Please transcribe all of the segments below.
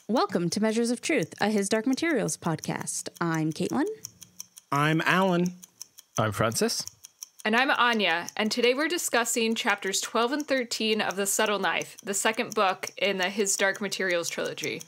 Welcome to Measures of Truth, a His Dark Materials podcast. I'm Caitlin. I'm Alan. I'm Francis. And I'm Anya, and today we're discussing chapters 12 and 13 of The Subtle Knife, the second book in the His Dark Materials trilogy.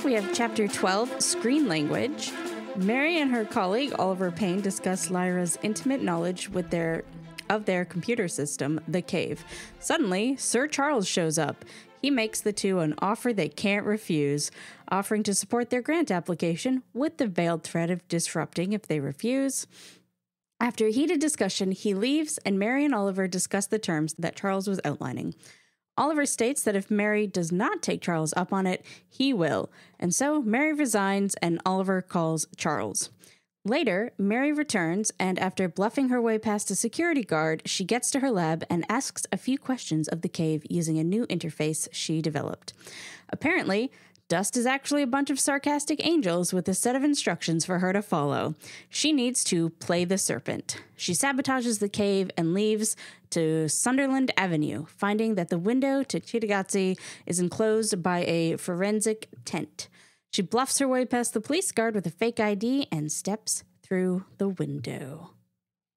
We have Chapter 12, Screen Language. Mary and her colleague, Oliver Payne, discuss Lyra's intimate knowledge of their computer system, the Cave. Suddenly, Sir Charles shows up. He makes the two an offer they can't refuse, offering to support their grant application with the veiled threat of disrupting if they refuse. After a heated discussion, he leaves, and Mary and Oliver discuss the terms that Charles was outlining. Oliver states that if Mary does not take Charles up on it, he will, and so Mary resigns and Oliver calls Charles. Later, Mary returns, and after bluffing her way past a security guard, she gets to her lab and asks a few questions of the cave using a new interface she developed. Apparently, Dust is actually a bunch of sarcastic angels with a set of instructions for her to follow. She needs to play the serpent. She sabotages the cave and leaves to Sunderland Avenue, finding that the window to Chitagazzi is enclosed by a forensic tent. She bluffs her way past the police guard with a fake ID and steps through the window.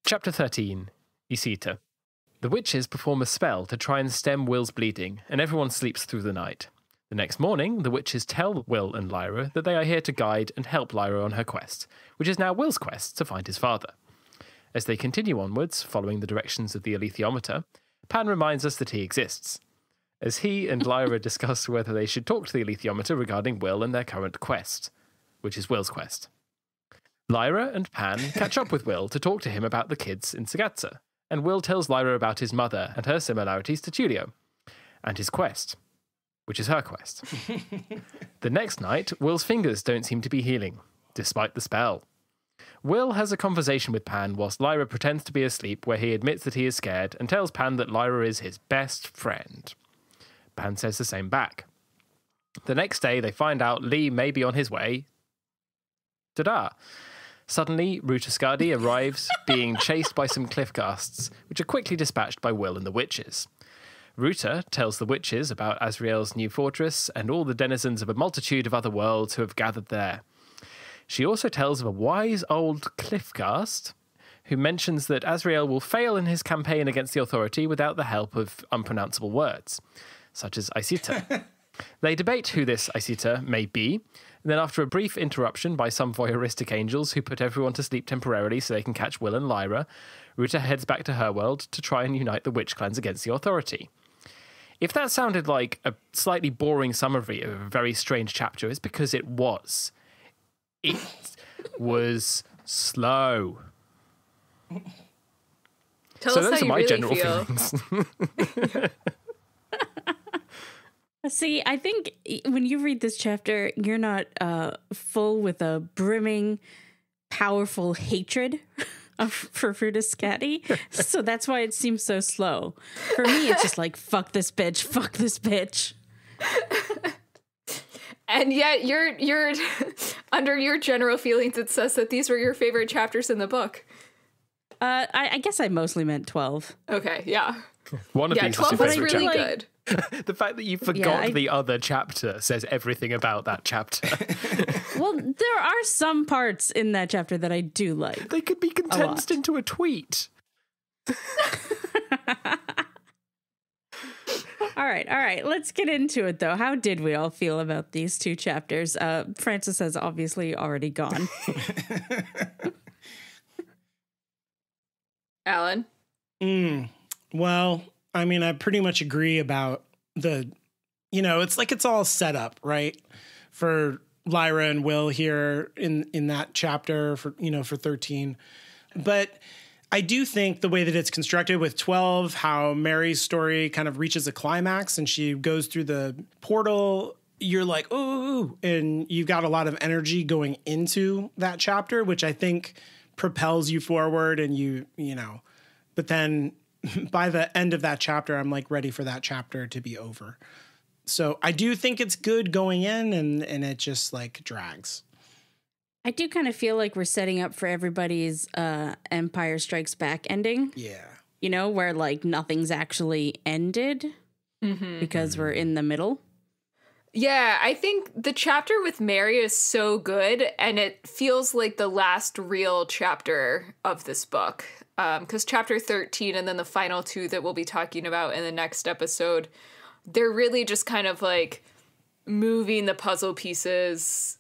Chapter 13, Isita. The witches perform a spell to try and stem Will's bleeding, and everyone sleeps through the night. The next morning, the witches tell Will and Lyra that they are here to guide and help Lyra on her quest, which is now Will's quest to find his father. As they continue onwards, following the directions of the alethiometer, Pan reminds us that he exists. As he and Lyra discuss whether they should talk to the alethiometer regarding Will and their current quest, which is Will's quest. Lyra and Pan catch up with Will to talk to him about the kids in Sagazza, and Will tells Lyra about his mother and her similarities to Tullio, and his quest, which is her quest. The next night, Will's fingers don't seem to be healing, despite the spell. Will has a conversation with Pan whilst Lyra pretends to be asleep, where he admits that he is scared and tells Pan that Lyra is his best friend. Pan says the same back. The next day, they find out Lee may be on his way. Ta-da! Suddenly, Ruta arrives, being chased by some cliffcasts, which are quickly dispatched by Will and the witches. Ruta tells the witches about Azrael's new fortress and all the denizens of a multitude of other worlds who have gathered there. She also tells of a wise old cliffcast who mentions that Azrael will fail in his campaign against the authority without the help of unpronounceable words, such as Isita. They debate who this Isita may be, and then after a brief interruption by some voyeuristic angels who put everyone to sleep temporarily so they can catch Will and Lyra, Ruta heads back to her world to try and unite the witch clans against the authority. If that sounded like a slightly boring summary of a very strange chapter, it's because it was. It was slow. Tell us those how are my you really general feel. feelings. See, I think when you read this chapter, you're not full with a brimming, powerful hatred for Frudiscati. So that's why it seems so slow. For me, it's just like, fuck this bitch, fuck this bitch. And yet you're under your general feelings, it says that these were your favorite chapters in the book. I guess I mostly meant 12. Okay, yeah. One of these 12 is your was favorite really chapter. good. The fact that you forgot the other chapter says everything about that chapter. Well, there are some parts in that chapter that I do like. They could be condensed into a tweet. All right. Let's get into it, though. How did we all feel about these two chapters? Francis has obviously already gone. Alan? Well, I mean, I pretty much agree about it's like it's all set up, right? For Lyra and Will here in that chapter for 13. But I do think the way that it's constructed with 12, how Mary's story kind of reaches a climax and she goes through the portal, you're like, ooh, and you've got a lot of energy going into that chapter, which I think propels you forward and but then by the end of that chapter, I'm like ready for that chapter to be over. So I do think it's good going in and it just like drags. I do kind of feel like we're setting up for everybody's Empire Strikes Back ending. Yeah. Where like nothing's actually ended because we're in the middle. Yeah, I think the chapter with Mary is so good, and it feels like the last real chapter of this book. Because chapter 13 and then the final two that we'll be talking about in the next episode, they're really just kind of like moving the puzzle pieces.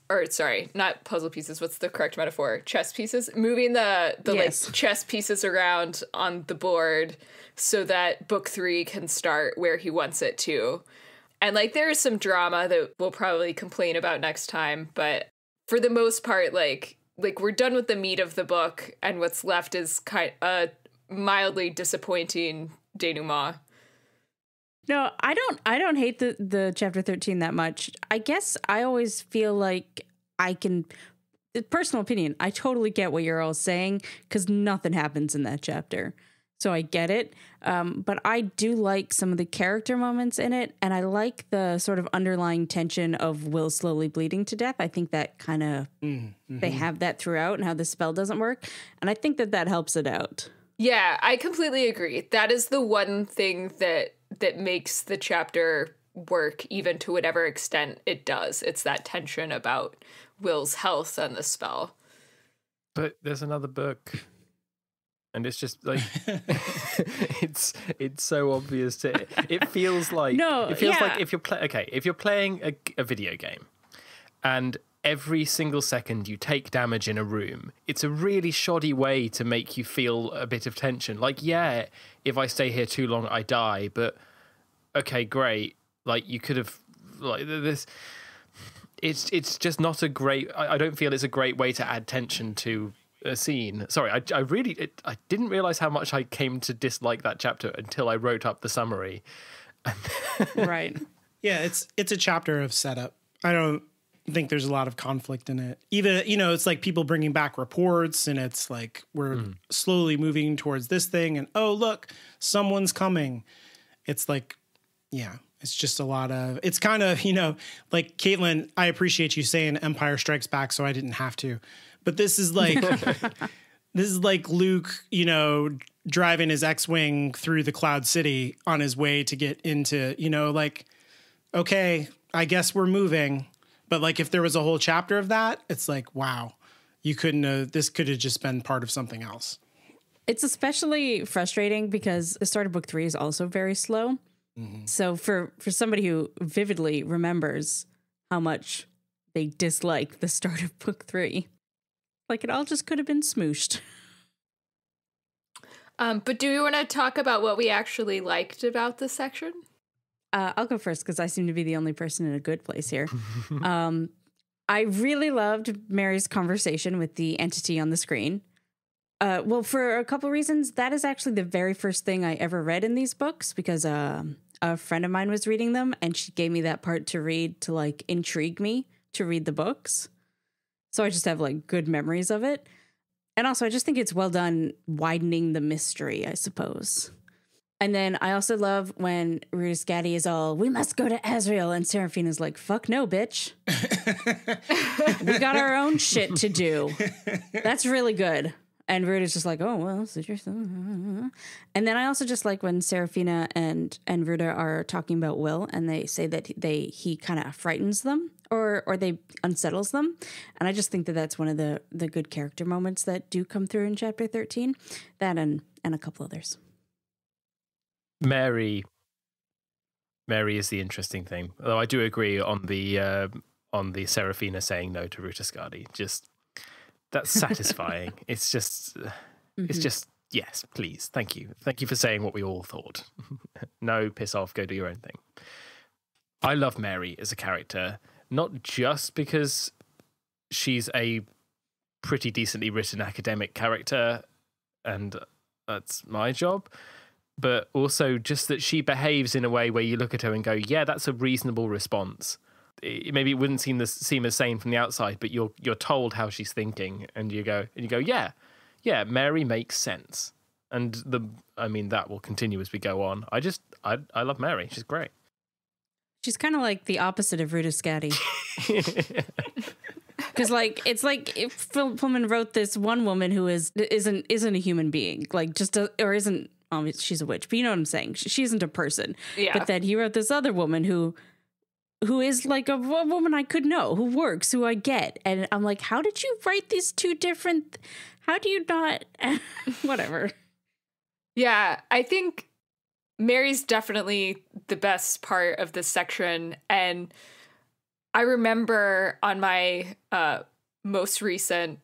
Or sorry, not puzzle pieces. What's the correct metaphor? Chess pieces. Moving the yes. like chess pieces around on the board so that book 3 can start where he wants it to. And like there is some drama that we'll probably complain about next time, but for the most part, like we're done with the meat of the book, and what's left is kind of mildly disappointing denouement. No, I don't hate the chapter 13 that much. I guess I always feel like personal opinion, I totally get what you're all saying because nothing happens in that chapter. So I get it. But I do like some of the character moments in it. And I like the sort of underlying tension of Will slowly bleeding to death. I think that kind of, they have that throughout and how the spell doesn't work. And I think that helps it out. Yeah, I completely agree. That is the one thing that makes the chapter work, even to whatever extent it does. It's that tension about Will's health and the spell. But there's another book, and it's just like it's so obvious. It feels like like if you're playing a video game, and every single second you take damage in a room, it's a really shoddy way to make you feel a bit of tension. Like, yeah, if I stay here too long, I die, but okay, great. Like, you could have, like, this, it's just not a great, I don't feel it's a great way to add tension to a scene. Sorry, I didn't realize how much I came to dislike that chapter until I wrote up the summary. Right. Yeah, it's a chapter of setup. I don't think there's a lot of conflict in it. Even, it's like people bringing back reports and it's like we're slowly moving towards this thing and, oh, look, someone's coming. It's like, yeah, it's just a lot of, it's kind of, like Caitlin, I appreciate you saying Empire Strikes Back so I didn't have to. But this is like, Luke, driving his X-Wing through the Cloud City on his way to get into, like, okay, I guess we're moving. But like if there was a whole chapter of that, it's like, wow, this could have just been part of something else. It's especially frustrating because the start of book 3 is also very slow. Mm-hmm. So for somebody who vividly remembers how much they dislike the start of book 3, like it all just could have been smooshed. But do we want to talk about what we actually liked about this section? I'll go first because I seem to be the only person in a good place here. I really loved Mary's conversation with the entity on the screen. Well, for a couple reasons. That is actually the very first thing I ever read in these books because a friend of mine was reading them and she gave me that part to read to like intrigue me to read the books. So I just have like good memories of it. And also I just think it's well done widening the mystery, I suppose. And then I also love when Ruta Scatty is all, we must go to Azrael. And Seraphina's like, fuck no, bitch. We got our own shit to do. That's really good. And Ruta's just like, oh, well, suit yourself. And then I also just like when Seraphina and Ruta are talking about Will and they say that he kind of frightens them or they unsettles them. And I just think that that's one of the good character moments that do come through in chapter 13. That and a couple others. Mary Mary is the interesting thing. Although I do agree on the Serafina saying no to Ruta Skadi. Just that's satisfying. It's just yes, please. Thank you. Thank you for saying what we all thought. No, piss off, go do your own thing. I love Mary as a character, not just because she's a pretty decently written academic character, and that's my job, but also just that she behaves in a way where you look at her and go, yeah, that's a reasonable response. Maybe it wouldn't seem as sane from the outside, but you're told how she's thinking, and you go, yeah, Mary makes sense. And that will continue as we go on. I love Mary. She's great. She's kind of like the opposite of Ruta Skadi. Because it's like if Philip Pullman wrote this one woman who isn't a human being, like or isn't. She's a witch, but you know what I'm saying. She isn't a person. Yeah. But then he wrote this other woman who is like a woman I could know, who works, who I get, and I'm like, how did you write these two different? How do you not? Whatever. Yeah, I think Mary's definitely the best part of this section, and I remember on my most recent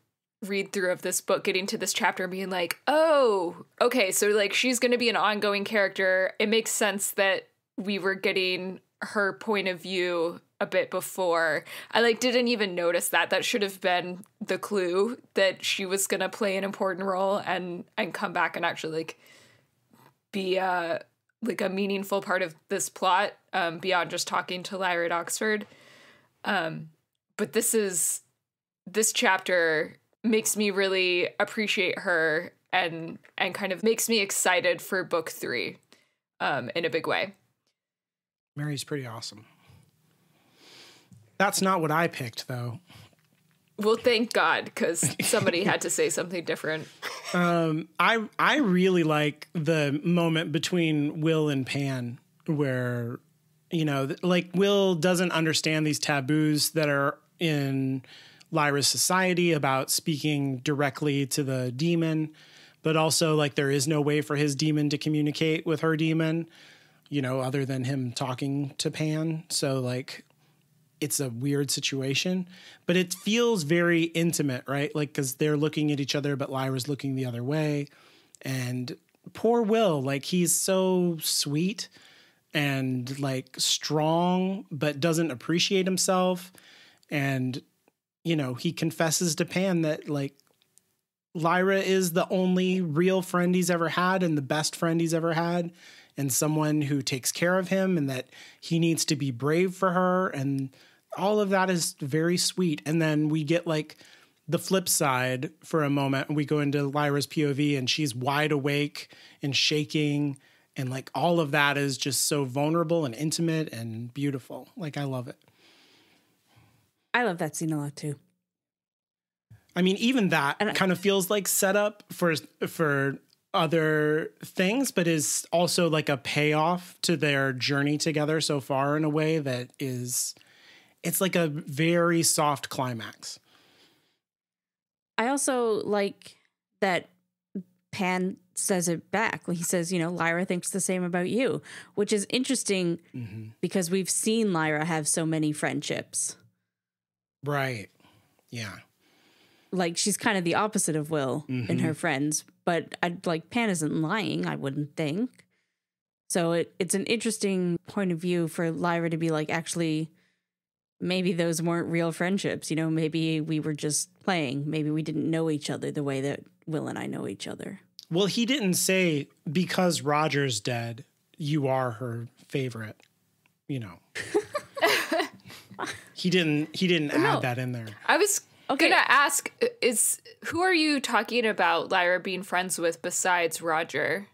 read through of this book, getting to this chapter and being like, oh, okay, so like she's going to be an ongoing character. It makes sense that we were getting her point of view a bit before. I didn't even notice that. That should have been the clue that she was going to play an important role and come back and actually be a meaningful part of this plot, beyond just talking to Lyra at Oxford. But this chapter makes me really appreciate her and kind of makes me excited for book 3 in a big way. Mary's pretty awesome. That's not what I picked, though. Well, thank God, because somebody had to say something different. I really like the moment between Will and Pan where, Will doesn't understand these taboos that are in Lyra's society about speaking directly to the demon, but also there is no way for his demon to communicate with her demon, other than him talking to Pan. So it's a weird situation, but it feels very intimate, right? Because they're looking at each other, but Lyra's looking the other way. And poor Will, he's so sweet and strong, but doesn't appreciate himself. And, he confesses to Pan that Lyra is the only real friend he's ever had and the best friend he's ever had, and someone who takes care of him, and that he needs to be brave for her. And all of that is very sweet. And then we get the flip side for a moment, and we go into Lyra's POV, and she's wide awake and shaking. And all of that is just so vulnerable and intimate and beautiful. I love it. I love that scene a lot too. I mean, even that kind of feels like setup for other things, but is also a payoff to their journey together so far in a way that it's a very soft climax. I also like that Pan says it back. He says, Lyra thinks the same about you, which is interesting because we've seen Lyra have so many friendships. Right. Yeah. She's kind of the opposite of Will in her friends, but Pan isn't lying, I wouldn't think. So it's an interesting point of view for Lyra to be actually, maybe those weren't real friendships. Maybe we were just playing. Maybe we didn't know each other the way that Will and I know each other. Well, he didn't say, because Roger's dead, you are her favorite, He didn't add that in there. I was gonna ask, who are you talking about Lyra being friends with besides Roger?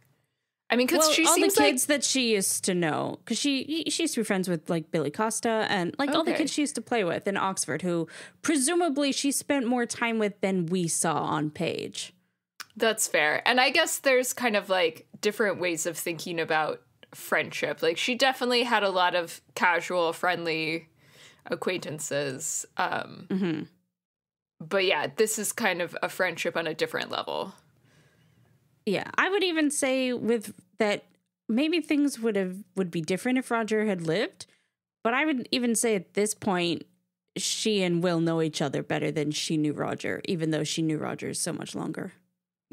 I mean, because she all seems the kids that she used to know, because she used to be friends with Billy Costa and all the kids she used to play with in Oxford, who presumably she spent more time with than we saw on page. That's fair. And I guess there's kind of different ways of thinking about friendship. She definitely had a lot of casual, friendly acquaintances. But yeah, this is kind of a friendship on a different level. Yeah, I would even say with that maybe things would be different if Roger had lived. But I would even say at this point, she and Will know each other better than she knew Roger, even though she knew Roger so much longer.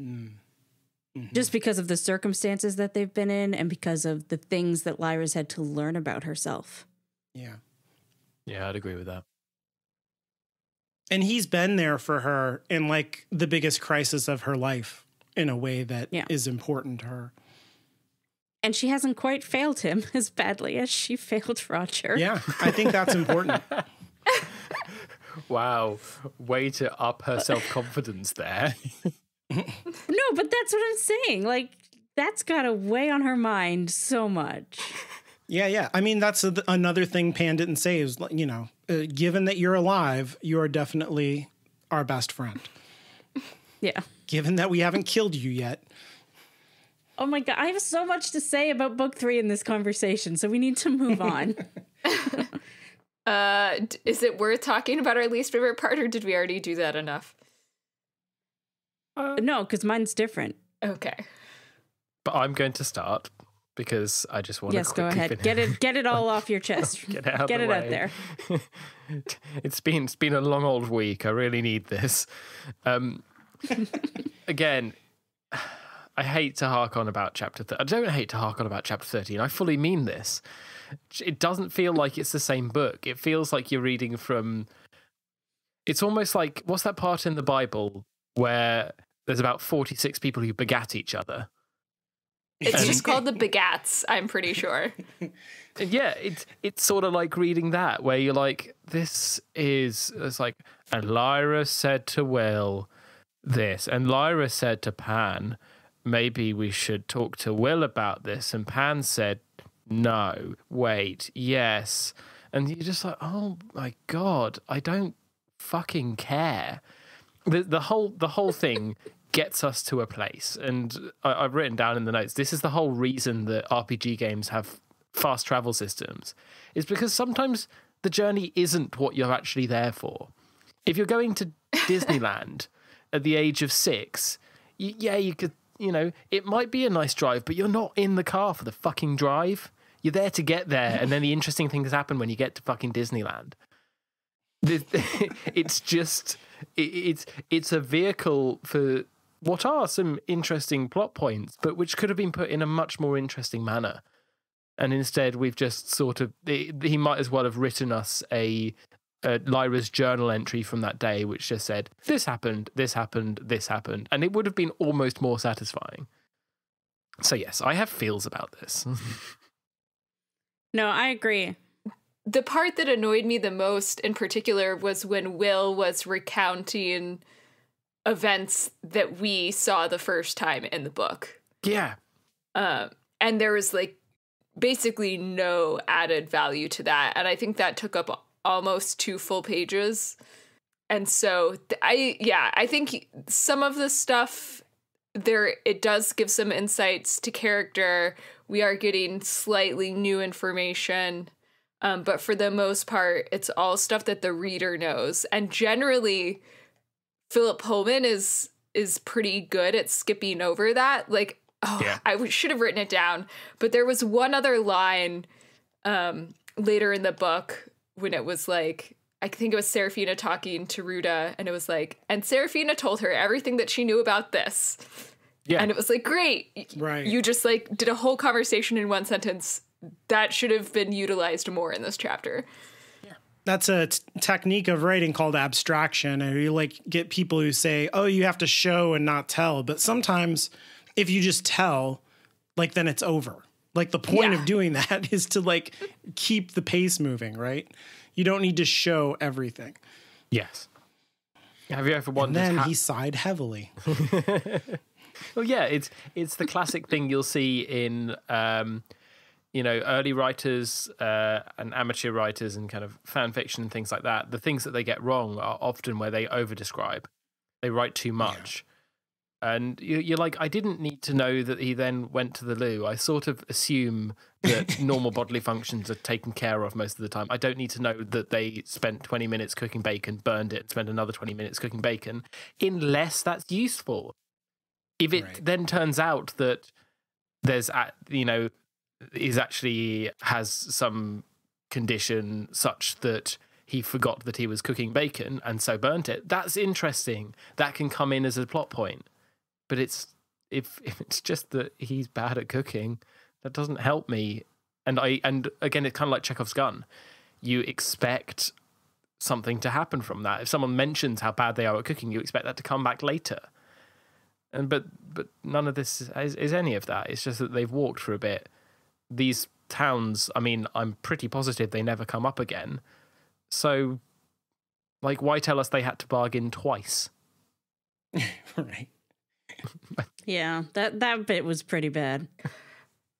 Mm-hmm. Just because of the circumstances that they've been in and because of the things that Lyra's had to learn about herself. Yeah. Yeah, I'd agree with that. And he's been there for her in like the biggest crisis of her life in a way that is important to her. And she hasn't quite failed him as badly as she failed Roger. Yeah, I think that's important. Wow. Way to up her self-confidence there. No, but that's what I'm saying. Like, that's got to weigh on her mind so much. Yeah. I mean, that's another thing Pan didn't say is, you know, given that you're alive, you are definitely our best friend. Yeah. Given that we haven't killed you yet. Oh my God. I have so much to say about book 3 in this conversation, so we need to move on. Is it worth talking about our least favorite part, or did we already do that enough? No, because mine's different. Okay. But I'm going to start because I just want to quickly go ahead. Get it all off your chest. Get out there. It's been a long old week. I really need this. Again, I hate to hark on about chapter. I don't hate to hark on about chapter 13. I fully mean this. It doesn't feel like it's the same book. It feels like you're reading from. It's almost like, what's that part in the Bible where there's about 46 people who begat each other? It's just called the Begats, I'm pretty sure. Yeah, it's sort of like reading that, where you're like, it's like, and Lyra said to Will this, and Lyra said to Pan, maybe we should talk to Will about this, and Pan said, no, wait, yes. And you're just like, oh my God, I don't fucking care. The whole thing gets us to a place, and I've written down in the notes, this is the whole reason that RPG games have fast travel systems, is because sometimes the journey isn't what you're actually there for. If you're going to Disneyland at the age of 6, you could, you know, it might be a nice drive, but you're not in the car for the fucking drive. You're there to get there, and then the interesting things happen when you get to fucking Disneyland. It's just, it's a vehicle for what are some interesting plot points, but which could have been put in a much more interesting manner. And instead, we've just sort of, he might as well have written us a Lyra's journal entry from that day, which just said, this happened, this happened, this happened. And it would have been almost more satisfying. So yes, I have feels about this. No, I agree. The part that annoyed me the most in particular was when Will was recounting events that we saw the first time in the book. Yeah. And there was like basically no added value to that. And I think that took up almost 2 full pages. And so I think some of the stuff there, it does give some insights to character. We are getting slightly new information. But for the most part, it's all stuff that the reader knows. And generally, Philip Pullman is pretty good at skipping over that. Like, I should have written it down. But there was one other line later in the book when it was like, I think it was Serafina talking to Ruta, and it was like, and Serafina told her everything that she knew about this. Yeah. And it was like, great. Right. You just like did a whole conversation in one sentence. That should have been utilized more in this chapter. Yeah. That's a technique of writing called abstraction. And you like get people who say, oh, you have to show and not tell. But sometimes if you just tell, like, then it's over. Like the point of doing that is to like keep the pace moving, right? You don't need to show everything. Yes. Have you ever wondered? And then he sighed heavily. Well, yeah, it's the classic thing you'll see in early writers and amateur writers and kind of fan fiction and things like that. The things that they get wrong are often where they over-describe. They write too much. Yeah. And you're like, I didn't need to know that he then went to the loo. I sort of assume that normal bodily functions are taken care of most of the time. I don't need to know that they spent 20 minutes cooking bacon, burned it, spent another 20 minutes cooking bacon, unless that's useful. If it then turns out that there's, is actually has some condition such that he forgot that he was cooking bacon and so burnt it. That's interesting. That can come in as a plot point. But if it's just that he's bad at cooking, that doesn't help me. And again, it's kind of like Chekhov's gun. You expect something to happen from that. If someone mentions how bad they are at cooking, you expect that to come back later. But none of this is any of that. It's just that they've walked for a bit. These towns, I mean, I'm pretty positive they never come up again. So, like, why tell us they had to bargain twice? Right. Yeah, that bit was pretty bad.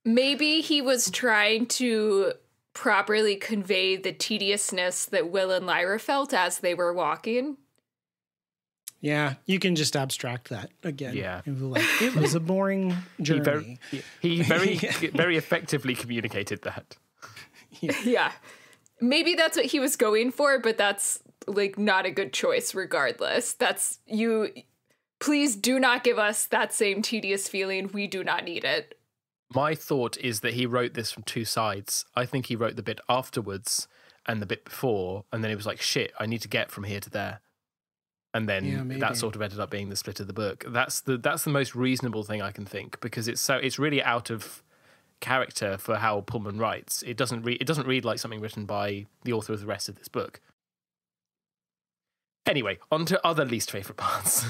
Maybe he was trying to properly convey the tediousness that Will and Lyra felt as they were walking. Yeah, you can just abstract that again. Yeah. It was a boring journey. He very effectively communicated that. Yeah. Maybe that's what he was going for, but that's like not a good choice regardless. That's you. Please do not give us that same tedious feeling. We do not need it. My thought is that he wrote this from two sides. I think he wrote the bit afterwards and the bit before, and then he was like, shit, I need to get from here to there. And then that sort of ended up being the split of the book. That's the most reasonable thing I can think, because it's really out of character for how Pullman writes. It doesn't read like something written by the author of the rest of this book. Anyway, on to other least favorite parts.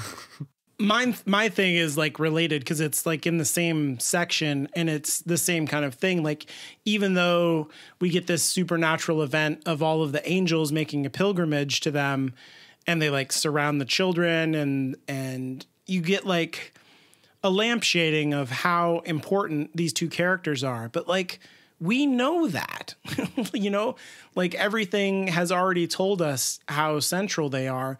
My thing is like related because it's like in the same section and it's the same kind of thing. Like, even though we get this supernatural event of all of the angels making a pilgrimage to them, and they like surround the children, and you get like a lampshading of how important these two characters are. But like, we know that, you know, like everything has already told us how central they are.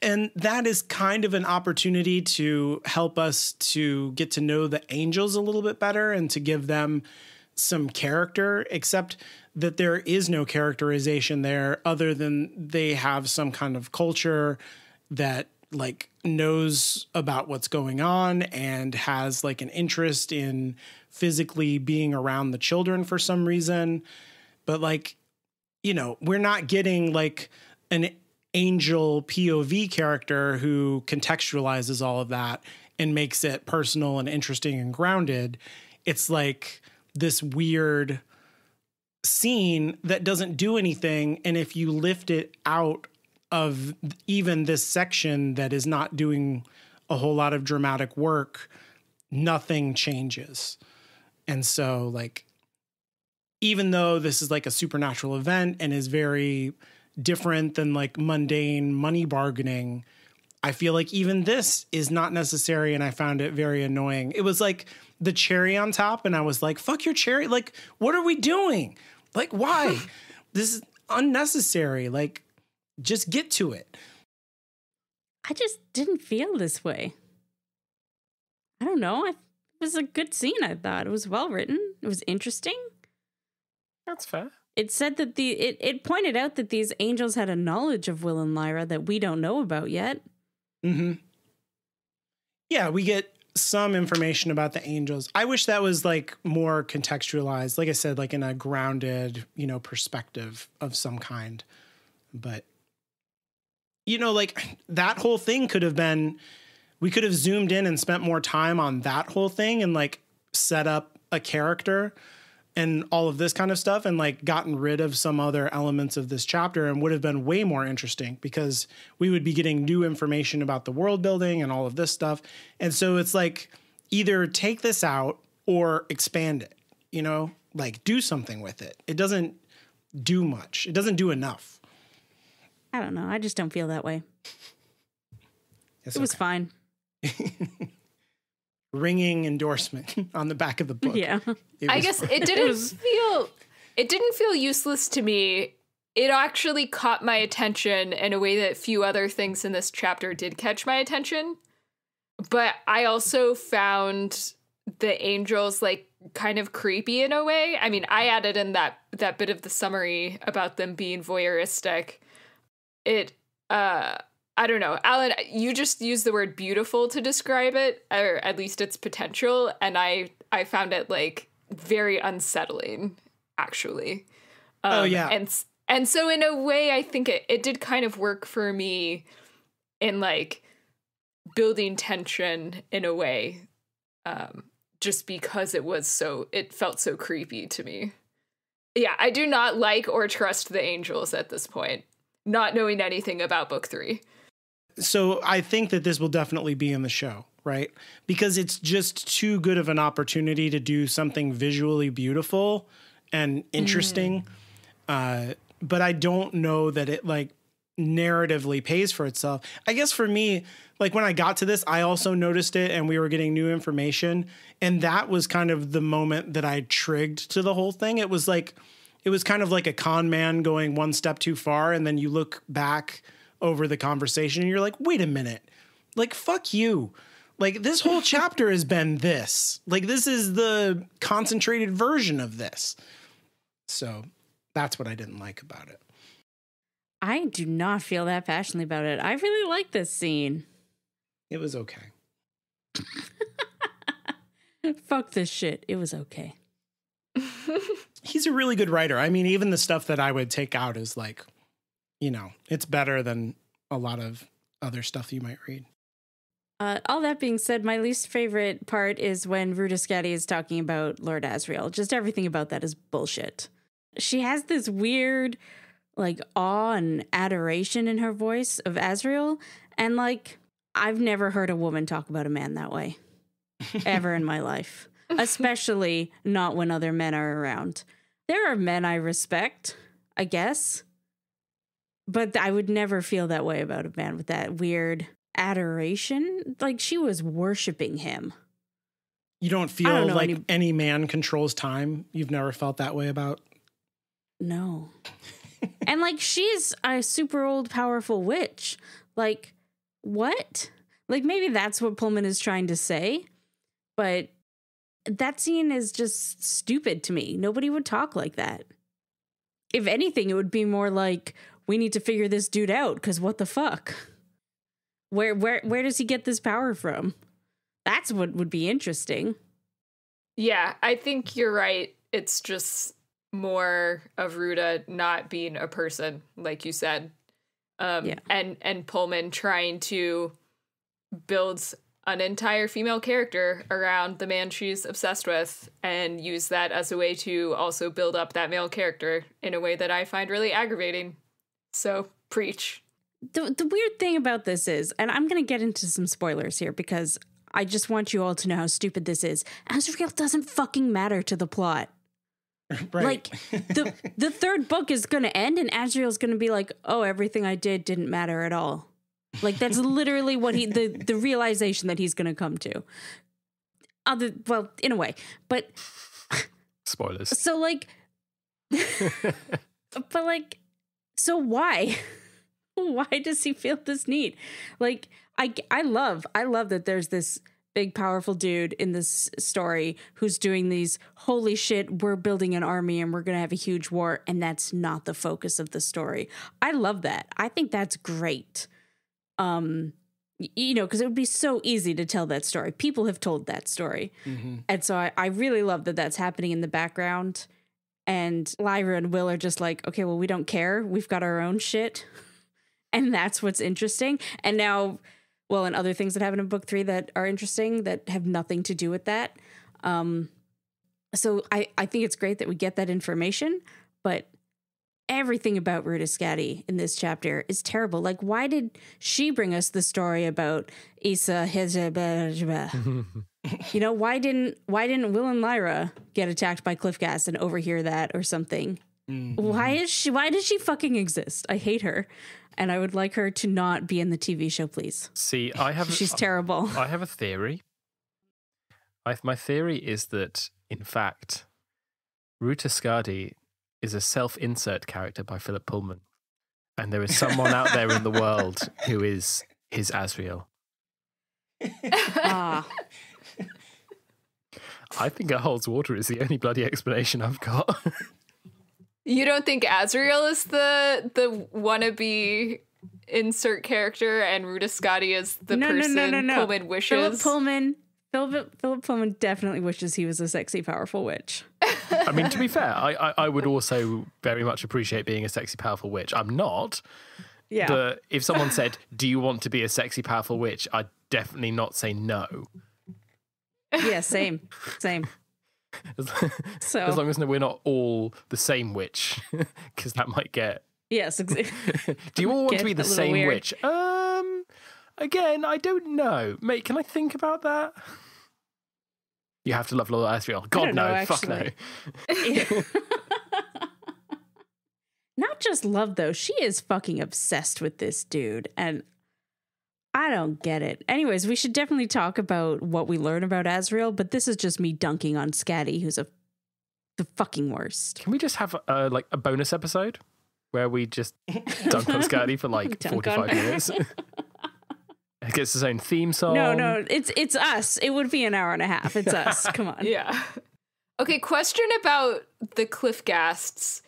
And that is kind of an opportunity to help us to get to know the angels a little bit better and to give them some character, except that there is no characterization there other than they have some kind of culture that like knows about what's going on and has like an interest in physically being around the children for some reason. But like, you know, we're not getting like an angel POV character who contextualizes all of that and makes it personal and interesting and grounded. It's like this weird scene that doesn't do anything. And if you lift it out of even this section that is not doing a whole lot of dramatic work, nothing changes. And so like, even though this is like a supernatural event and is very different than like mundane money bargaining, I feel like even this is not necessary, and I found it very annoying. It was like the cherry on top, and I was like, fuck your cherry. Like, what are we doing? Like, why? This is unnecessary. Like, just get to it. I just didn't feel this way. I don't know. It was a good scene, I thought. It was well written. It was interesting. That's fair. It said that it pointed out that these angels had a knowledge of Will and Lyra that we don't know about yet. Mm-hmm. Yeah, we get some information about the angels. I wish that was like more contextualized, like I said, like in a grounded, you know, perspective of some kind. But, you know, like that whole thing could have been, we could have zoomed in and spent more time on that whole thing and like set up a character and all of this kind of stuff, and like gotten rid of some other elements of this chapter, and would have been way more interesting because we would be getting new information about the world building and all of this stuff. And so it's like, either take this out or expand it, you know, like do something with it. It doesn't do much. It doesn't do enough. I don't know. I just don't feel that way. It was fine. Ringing endorsement on the back of the book. Yeah. I guess it didn't feel useless to me. It actually caught my attention in a way that few other things in this chapter did catch my attention. But I also found the angels like kind of creepy in a way. I mean, I added in that bit of the summary about them being voyeuristic. I don't know. Alan, you just used the word beautiful to describe it, or at least its potential. And I found it like very unsettling, actually. Oh, yeah. And so in a way, I think it did kind of work for me in like building tension in a way, just because it felt so creepy to me. Yeah, I do not like or trust the angels at this point, not knowing anything about book 3. So I think that this will definitely be in the show, right? Because it's just too good of an opportunity to do something visually beautiful and interesting. But I don't know that it like narratively pays for itself. I guess for me, like when I got to this, I also noticed it and we were getting new information. And that was kind of the moment that I trigged to the whole thing. It was kind of like a con man going one step too far. And then you look back over the conversation and you're like, wait a minute, like, fuck you. Like this whole chapter has been this, like, this is the concentrated version of this. So that's what I didn't like about it. I do not feel that passionately about it. I really like this scene. It was okay. Fuck this shit. It was okay. He's a really good writer. I mean, even the stuff that I would take out is like, you know, it's better than a lot of other stuff you might read. All that being said, my least favorite part is when Ruta Skadi is talking about Lord Asriel. Just everything about that is bullshit. She has this weird, like, awe and adoration in her voice of Asriel. And, like, I've never heard a woman talk about a man that way ever in my life, especially not when other men are around. There are men I respect, I guess, but I would never feel that way about a man with that weird adoration. Like, she was worshiping him. You don't feel like any man controls time? You've never felt that way about? No. And, like, she's a super old, powerful witch. Like, what? Like, maybe that's what Pullman is trying to say, but that scene is just stupid to me. Nobody would talk like that. If anything, it would be more like, we need to figure this dude out, because what the fuck? Where does he get this power from? That's what would be interesting. Yeah, I think you're right. It's just more of Ruta not being a person, like you said. And Pullman trying to build an entire female character around the man she's obsessed with and use that as a way to also build up that male character in a way that I find really aggravating. So, preach. The weird thing about this is, and I'm going to get into some spoilers here because I just want you all to know how stupid this is. Asriel doesn't fucking matter to the plot. Right. Like, the third book is going to end and Asriel's going to be like, oh, everything I did didn't matter at all. Like, that's literally what the realization that he's going to come to. Well, in a way, but spoilers. So like, but like, so why? Why does he feel this need? Like, I love that there's this big, powerful dude in this story who's doing these, holy shit, we're building an army and we're going to have a huge war. And that's not the focus of the story. I love that. I think that's great. You know, because it would be so easy to tell that story. People have told that story. Mm-hmm. And so I really love that that's happening in the background. And Lyra and Will are just like, okay, well, we don't care. We've got our own shit. And that's what's interesting. And now, well, and other things that happen in book 3 that are interesting that have nothing to do with that. So I think it's great that we get that information, but everything about Ruta Skadi in this chapter is terrible. Like, why did she bring us the story about Issa You know, why didn't Will and Lyra get attacked by Cliffgas and overhear that or something? Mm-hmm. Why does she fucking exist? I hate her. And I would like her to not be in the TV show, please. See, she's terrible. I have a theory. My theory is that, in fact, Ruta Skadi is a self-insert character by Philip Pullman. And there is someone out there in the world who is his Asriel. Ah. I think it holds water is the only bloody explanation I've got. You don't think Asriel is the wannabe insert character and Ruta Skadi is the person Pullman wishes? Philip Pullman definitely wishes he was a sexy, powerful witch. I mean, to be fair, I would also very much appreciate being a sexy, powerful witch. I'm not. Yeah. But if someone said, do you want to be a sexy, powerful witch? I'd definitely not say no. Yeah, same. As long as we're not all the same witch, because that might get... Yes, exactly. Do you all want to be the same weird. witch? Again, I don't know. Mate, can I think about that? You have to love Lord Asriel. God, no. Know, fuck no. Not just love, though. She is fucking obsessed with this dude, and I don't get it. Anyways, we should definitely talk about what we learn about Asriel, but this is just me dunking on Scatty, who's the fucking worst. Can we just have a bonus episode where we just dunk on Scatty for 45 minutes? It gets its own theme song. No, it's us. It would be an hour and a half. It's us. Come on. Yeah. Okay, question about the Cliffgasts.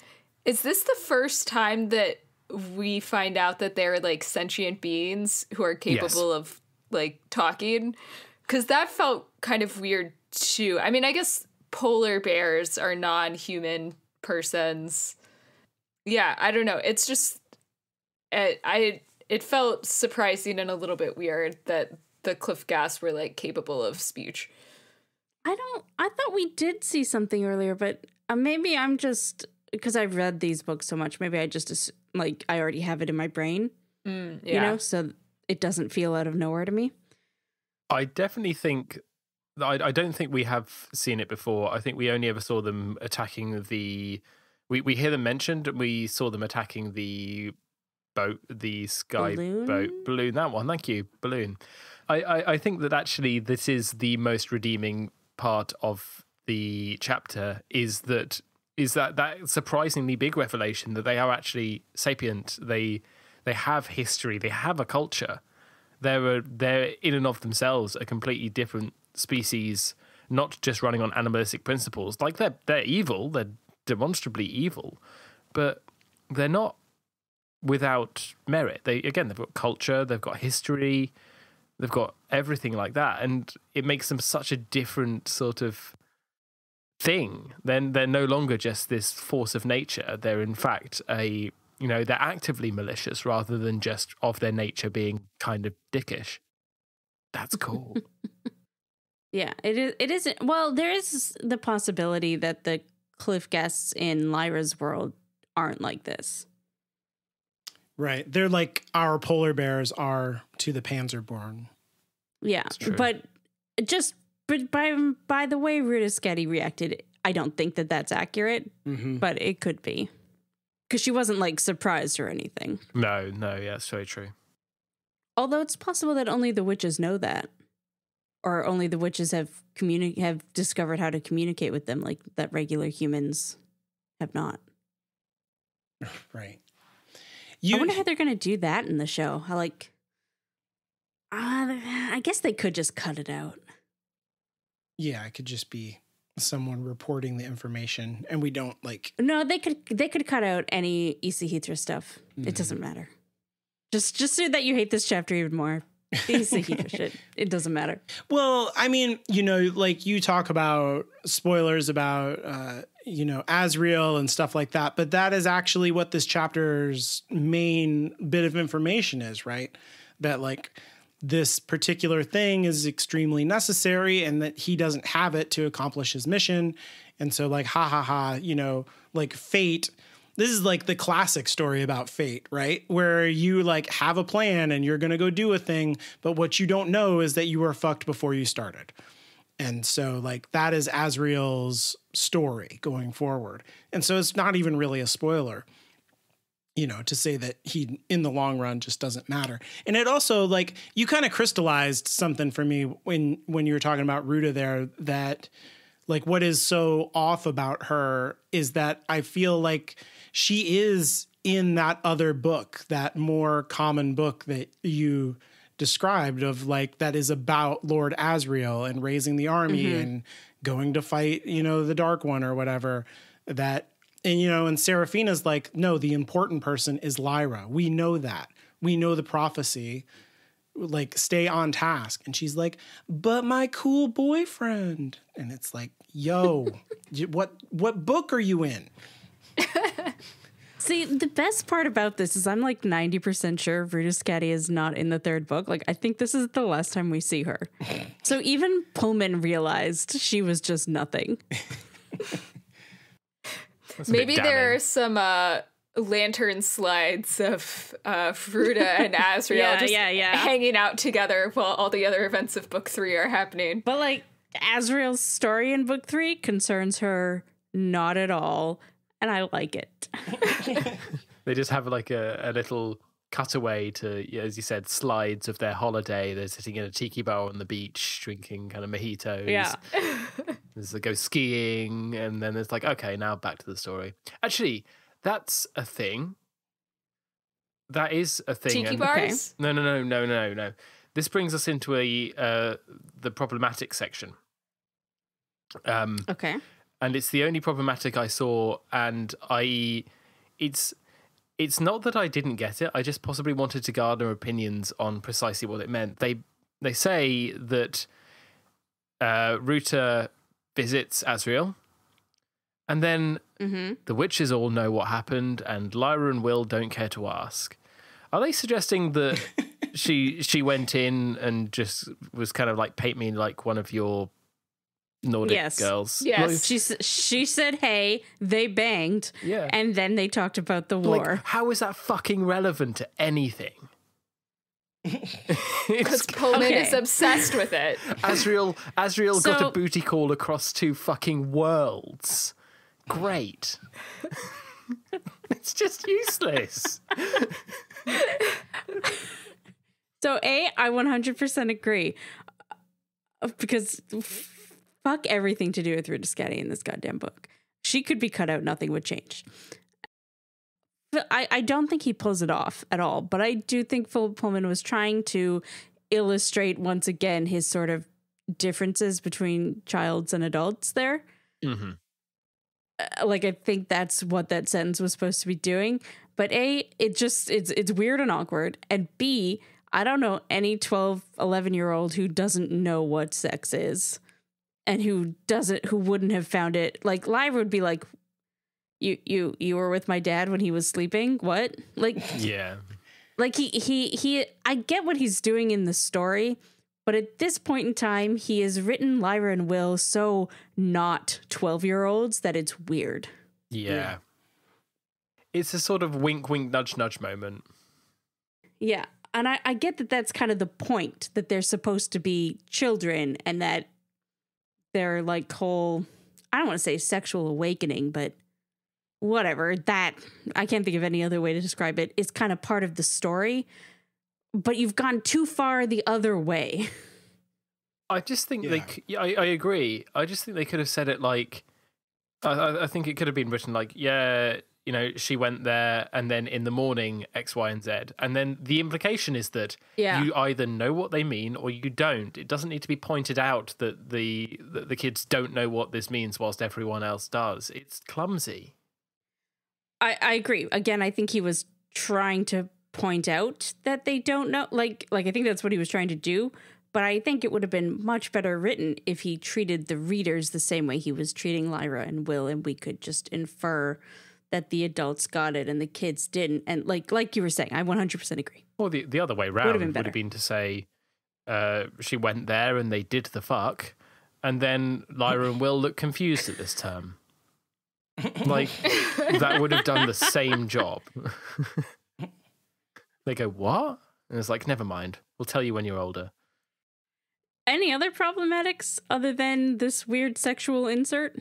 Is this the first time that we find out that they're sentient beings who are capable of talking? Because that felt kind of weird too. I mean, I guess polar bears are non-human persons. Yeah, I don't know. It's just it felt surprising and a little bit weird that the Cliffgasts were capable of speech. I thought we did see something earlier, but maybe I'm just, because I've read these books so much, maybe I just I already have it in my brain, you know, so it doesn't feel out of nowhere to me. I definitely think, I don't think we have seen it before. I think we only ever saw them attacking we hear them mentioned, we saw them attacking the boat, the sky balloon, that one, thank you, balloon. I think that actually this is the most redeeming part of the chapter, is that surprisingly big revelation that they are actually sapient. They have history, they have a culture. They're in and of themselves a completely different species, not just running on animalistic principles. They're evil, they're demonstrably evil, but they're not without merit. They've got culture, they've got history, they've got everything like that, and it makes them such a different sort of thing. Then they're no longer just this force of nature. They're in fact they're actively malicious rather than just of their nature being kind of dickish. That's cool. Yeah, it isn't. Well, there is the possibility that the Cliffgasts in Lyra's world aren't like this. Right. They're like our polar bears are to the Panzerborn. Yeah. But by the way Ruta Skadi reacted, I don't think that that's accurate, but it could be. Because she wasn't surprised or anything. No, yeah, it's very true. Although it's possible that only the witches know that. Or only the witches have discovered how to communicate with them, that regular humans have not. Right. I wonder how they're going to do that in the show. I guess they could just cut it out. Yeah, it could just be someone reporting the information, and we don't No, they could cut out any Isahitra stuff. It doesn't matter. Just so that you hate this chapter even more. The Isahitra shit. It doesn't matter. Well, I mean, you talk about spoilers about Asriel and stuff like that, but that is actually what this chapter's main bit of information is, right? That this particular thing is extremely necessary and that he doesn't have it to accomplish his mission. And so fate, this is the classic story about fate, right? Where you have a plan and you're going to go do a thing, but what you don't know is that you were fucked before you started. And so that is Asriel's story going forward. And so it's not even really a spoiler, to say that he in the long run just doesn't matter. And it also you kind of crystallized something for me when you were talking about Ruta there, that what is so off about her is that I feel she is in that other book, that more common book that you described of that is about Lord Asriel and raising the army and going to fight, the Dark One or whatever, that, and Seraphina's no, the important person is Lyra. We know that. We know the prophecy. like stay on task. And she's like, but my cool boyfriend. And it's like, yo, what book are you in? See, the best part about this is I'm like 90% sure Ruta Skadi is not in the third book. Like, I think this is the last time we see her. So even Pullman realized she was just nothing. Maybe there are some lantern slides of Ruta and Asriel hanging out together while all the other events of book 3 are happening. But like, Asriel's story in book 3 concerns her not at all. And I like it. They just have like a little cutaway to, as you said, slides of their holiday. They're sitting in a tiki bar on the beach, drinking kind of mojitos. Yeah. They go skiing, and then it's like, okay, now back to the story. Actually, that's a thing. That is a thing. Tiki bars? No. This brings us into the problematic section. Okay. And it's the only problematic I saw, and it's not that I didn't get it. I just possibly wanted to garner opinions on precisely what it meant. They say that Ruta visits Asriel, and then the witches all know what happened, and Lyra and Will don't care to ask. Are they suggesting that she went in and just was kind of like, paint me like one of your Nordic girls? Yes. She said, hey, they banged, and then they talked about the war. Like, how is that fucking relevant to anything? Because Pullman is obsessed with it. Asriel got a booty call across 2 fucking worlds. Great. It's just useless. So I 100% agree. Because fuck everything to do with Ruta Skadi in this goddamn book. She could be cut out, nothing would change. I don't think he pulls it off at all, but I do think Philip Pullman was trying to illustrate once again his sort of differences between childs and adults there. Mm-hmm. Like, I think that's what that sentence was supposed to be doing. But A, it's weird and awkward. And B, I don't know any 12, 11-year-old who doesn't know what sex is and who wouldn't have found it. Like, Lyra would be like, You were with my dad when he was sleeping? What? Like, yeah. Like he I get what he's doing in the story, but at this point in time, he has written Lyra and Will so not 12-year-olds that it's weird. Yeah. It's a sort of wink, wink, nudge, nudge moment. Yeah. And I get that that's kind of the point, that they're supposed to be children and that they're like whole, I don't want to say sexual awakening, but whatever, that, I can't think of any other way to describe it, is kind of part of the story, but you've gone too far the other way. I just think I agree. I just think they could have said it like, I think it could have been written like, yeah, you know, she went there and then in the morning X, Y, and Z. And then the implication is that you either know what they mean or you don't. It doesn't need to be pointed out that the kids don't know what this means whilst everyone else does. It's clumsy. I agree. Again, I think he was trying to point out that they don't know. Like I think that's what he was trying to do. But I think it would have been much better written if he treated the readers the same way he was treating Lyra and Will, and we could just infer that the adults got it and the kids didn't. And like you were saying, I 100% agree. Or the other way round would have been to say she went there and they did the fuck, and then Lyra and Will look confused at this term. Like, that would have done the same job. They go, what? And it's like, never mind. We'll tell you when you're older. Any other problematics other than this weird sexual insert?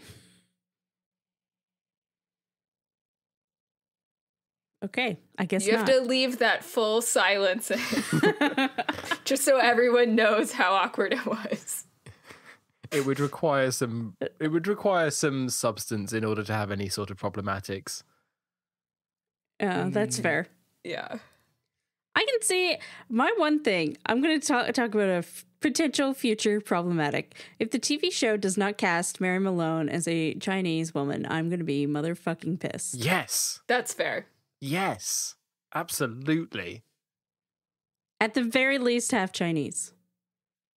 Okay, I guess you have to leave that full silence just so everyone knows how awkward it was. It would require some substance in order to have any sort of problematics. That's fair. Yeah. I can see my one thing. I'm going to talk about a potential future problematic. If the TV show does not cast Mary Malone as a Chinese woman, I'm going to be motherfucking pissed. Yes. That's fair. Yes. Absolutely. At the very least, half Chinese.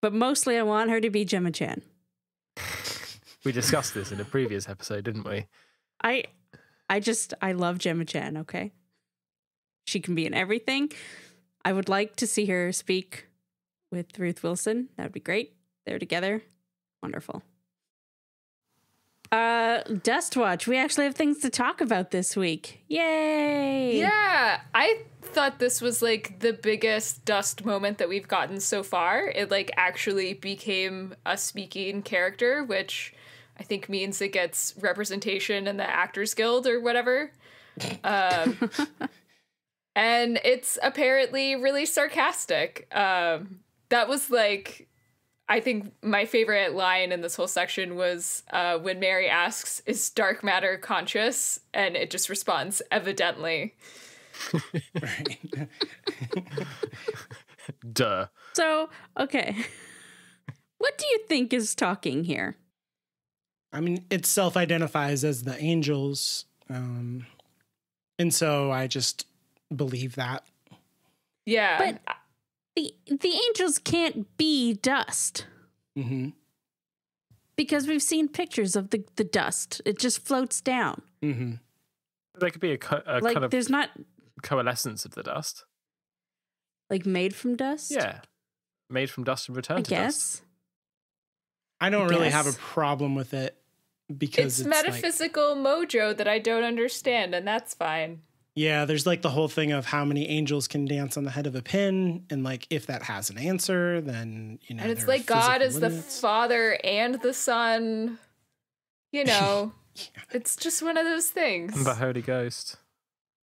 But mostly I want her to be Gemma-chan. We discussed this in a previous episode, didn't we? I love Gemma-chan, okay? She can be in everything. I would like to see her speak with Ruth Wilson. That would be great. They're together. Wonderful. Dust Watch. We actually have things to talk about this week. Yay! Yeah, I thought this was like the biggest Dust moment that we've gotten so far. It like actually became a speaking character, which I think means it gets representation in the Actors Guild or whatever. And it's apparently really sarcastic. That was like, I think my favorite line in this whole section was when Mary asks, "Is dark matter conscious?" And it just responds, "Evidently." Right. Duh. So, okay. What do you think is talking here? I mean, it self-identifies as the angels. And so I just believe that. Yeah. But the angels can't be dust. Mm-hmm. Because we've seen pictures of the dust. It just floats down. Mm-hmm. There could be a Like, kind of there's not, coalescence of the dust. like, made from dust? Yeah. Made from dust and I returned to dust. guess. I don't really have a guess. problem with it because it's it's metaphysical mojo that I don't understand, and that's fine. yeah, there's like the whole thing of how many angels can dance on the head of a pin, and like if that has an answer, then you know. And it's there are like God physical is the limits. Father and the Son. You know, Yeah. it's just one of those things. And the Holy Ghost.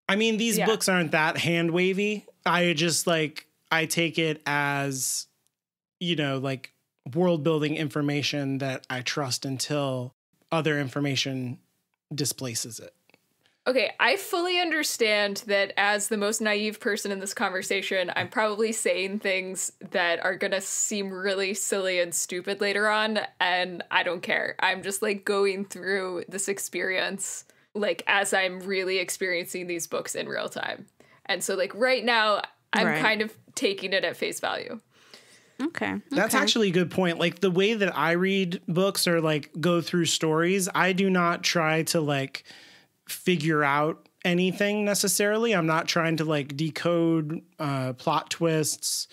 I mean, these Yeah. books aren't that hand wavy. I just like I take it as, you know, like world building information that I trust until other information displaces it. Okay, I fully understand that as the most naive person in this conversation, I'm probably saying things that are gonna seem really silly and stupid later on, and I don't care. I'm just like going through this experience like as I'm really experiencing these books in real time. And so like right now, I'm Right. kind of taking it at face value. Okay. That's okay. actually a good point. Like the way that I read books or like go through stories, I do not try to like figure out anything necessarily. I'm not trying to like decode plot twists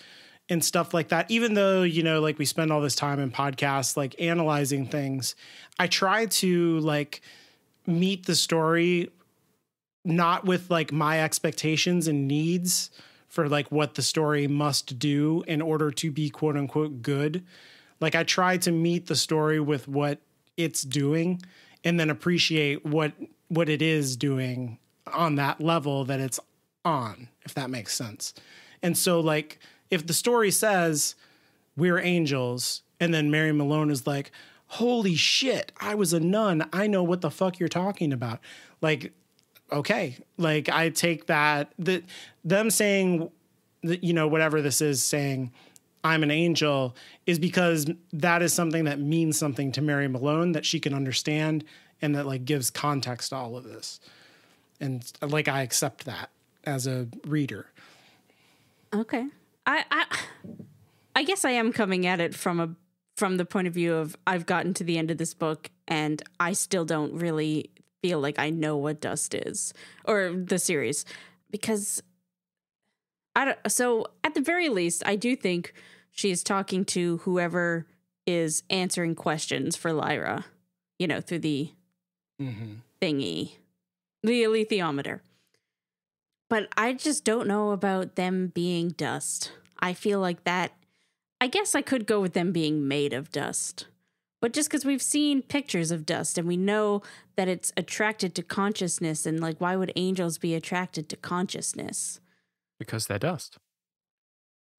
and stuff like that. Even though, you know, like we spend all this time in podcasts like analyzing things, I try to like meet the story not with like my expectations and needs for like what the story must do in order to be quote unquote good. Like I try to meet the story with what it's doing and then appreciate what it is doing on that level that it's on, if that makes sense. And so like if the story says we're angels and then Mary Malone is like, holy shit, I was a nun, I know what the fuck you're talking about. Like, okay, like I take that them saying that, you know, whatever this is saying I'm an angel is because that is something that means something to Mary Malone that she can understand and that like gives context to all of this. And like I accept that as a reader. Okay. I guess I am coming at it from the point of view of I've gotten to the end of this book and I still don't really feel like I know what dust is or the series because so at the very least I do think she is talking to whoever is answering questions for Lyra, you know, through the thingy, the alethiometer. But I just don't know about them being dust. I feel like that, I guess I could go with them being made of dust. But just because we've seen pictures of dust and we know that it's attracted to consciousness, and like, why would angels be attracted to consciousness? Because they're dust.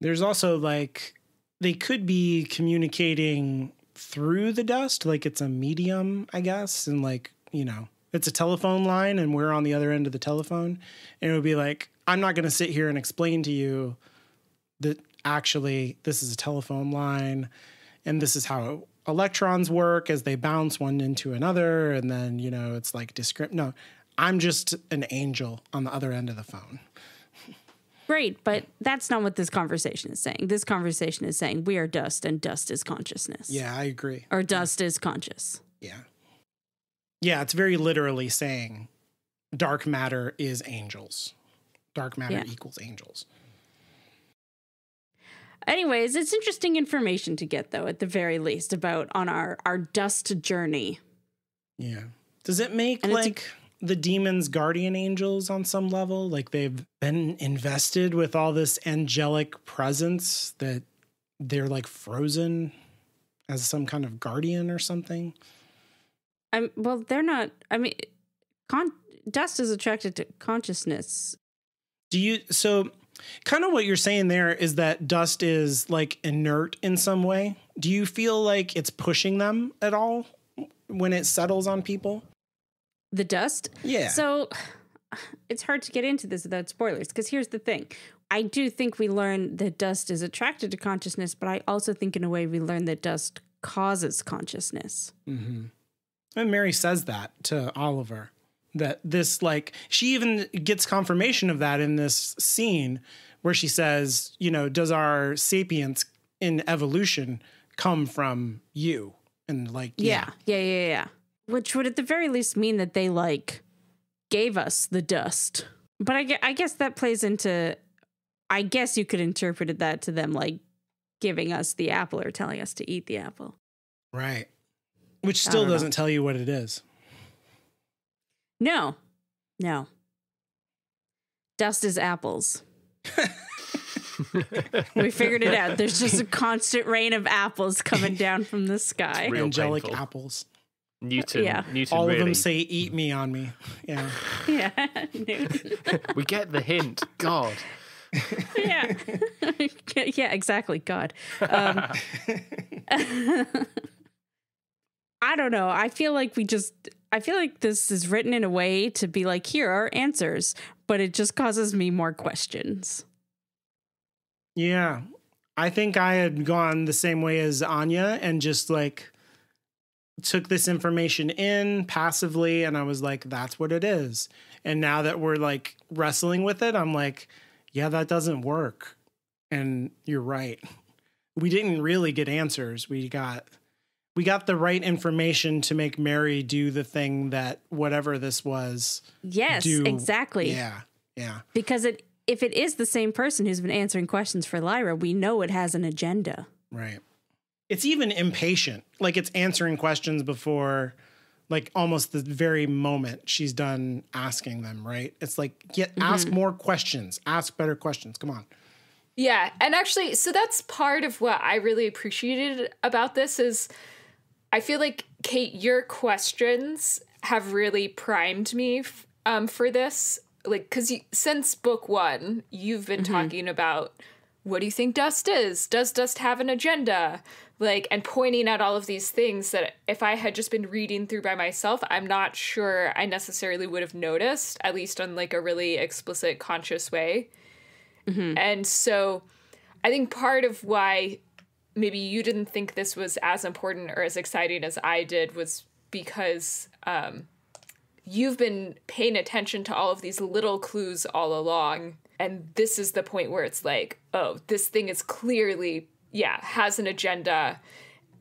There's also like, they could be communicating through the dust, like it's a medium, I guess. And like, you know, it's a telephone line and we're on the other end of the telephone. And it would be like, I'm not going to sit here and explain to you that actually this is a telephone line and this is how electrons work as they bounce one into another. And then, you know, it's like no, I'm just an angel on the other end of the phone. Great, but that's not what this conversation is saying. This conversation is saying we are dust and dust is consciousness. Yeah, I agree. Or dust is conscious. Yeah. Yeah, it's very literally saying dark matter is angels. Dark matter equals angels. Anyways, it's interesting information to get, though, at the very least, about on our dust journey. Yeah. Does it make, like, the demons guardian angels on some level? Like, they've been invested with all this angelic presence that they're, like, frozen as some kind of guardian or something? Well, they're not... I mean, dust is attracted to consciousness. So... Kind of what you're saying there is that dust is like inert in some way. Do you feel like it's pushing them at all when it settles on people? The dust? Yeah. So it's hard to get into this without spoilers, because here's the thing. I do think we learn that dust is attracted to consciousness, but I also think in a way we learn that dust causes consciousness. Mm-hmm. And Mary says that to Oliver. That this, like, she even gets confirmation of that in this scene where she says, you know, does our sapience in evolution come from you? And like, yeah. Which would at the very least mean that they, like, gave us the dust. But I guess that plays into, I guess you could interpret that to them, like, giving us the apple or telling us to eat the apple. Right. Which still doesn't tell you what it is. No. Dust is apples. We figured it out. There's just a constant rain of apples coming down from the sky. Angelic painful. Apples. Newton All really. of them say, eat me on me. Yeah. Yeah. Newton. We get the hint. God. Yeah. Yeah, exactly. God. I don't know. I feel like this is written in a way to be like, here are answers, but it just causes me more questions. Yeah. I think I had gone the same way as Anya and just like took this information in passively and I was like, that's what it is. And now that we're like wrestling with it, I'm like, yeah, that doesn't work. And you're right. We didn't really get answers. We got the right information to make Mary do the thing that whatever this was. Yes, exactly. Yeah. Because if it is the same person who's been answering questions for Lyra, we know it has an agenda. Right. It's even impatient. Like it's answering questions before, like almost the very moment she's done asking them, right? It's like, ask more questions, ask better questions. Come on. Yeah. And actually, so that's part of what I really appreciated about this is I feel like, Kate, your questions have really primed me for this. Like, because since book one, you've been talking about, what do you think dust is? Does dust have an agenda? Like, and pointing out all of these things that if I had just been reading through by myself, I'm not sure I necessarily would have noticed, at least on like a really explicit, conscious way. And so I think part of why maybe you didn't think this was as important or as exciting as I did was because you've been paying attention to all of these little clues all along. And this is the point where it's like, oh, this thing is clearly, has an agenda.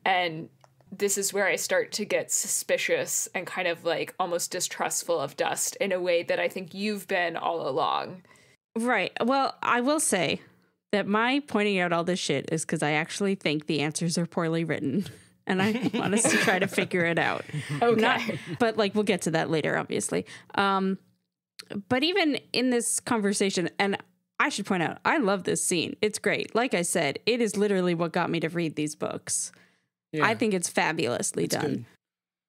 And this is where I start to get suspicious and kind of like almost distrustful of dust in a way that I think you've been all along. Right. Well, I will say that my pointing out all this shit is because I actually think the answers are poorly written. And I want us to try to figure it out. Okay. But like, we'll get to that later, obviously. But even in this conversation, and I should point out, I love this scene. It's great. Like I said, it is literally what got me to read these books. Yeah. I think it's fabulously done. Good.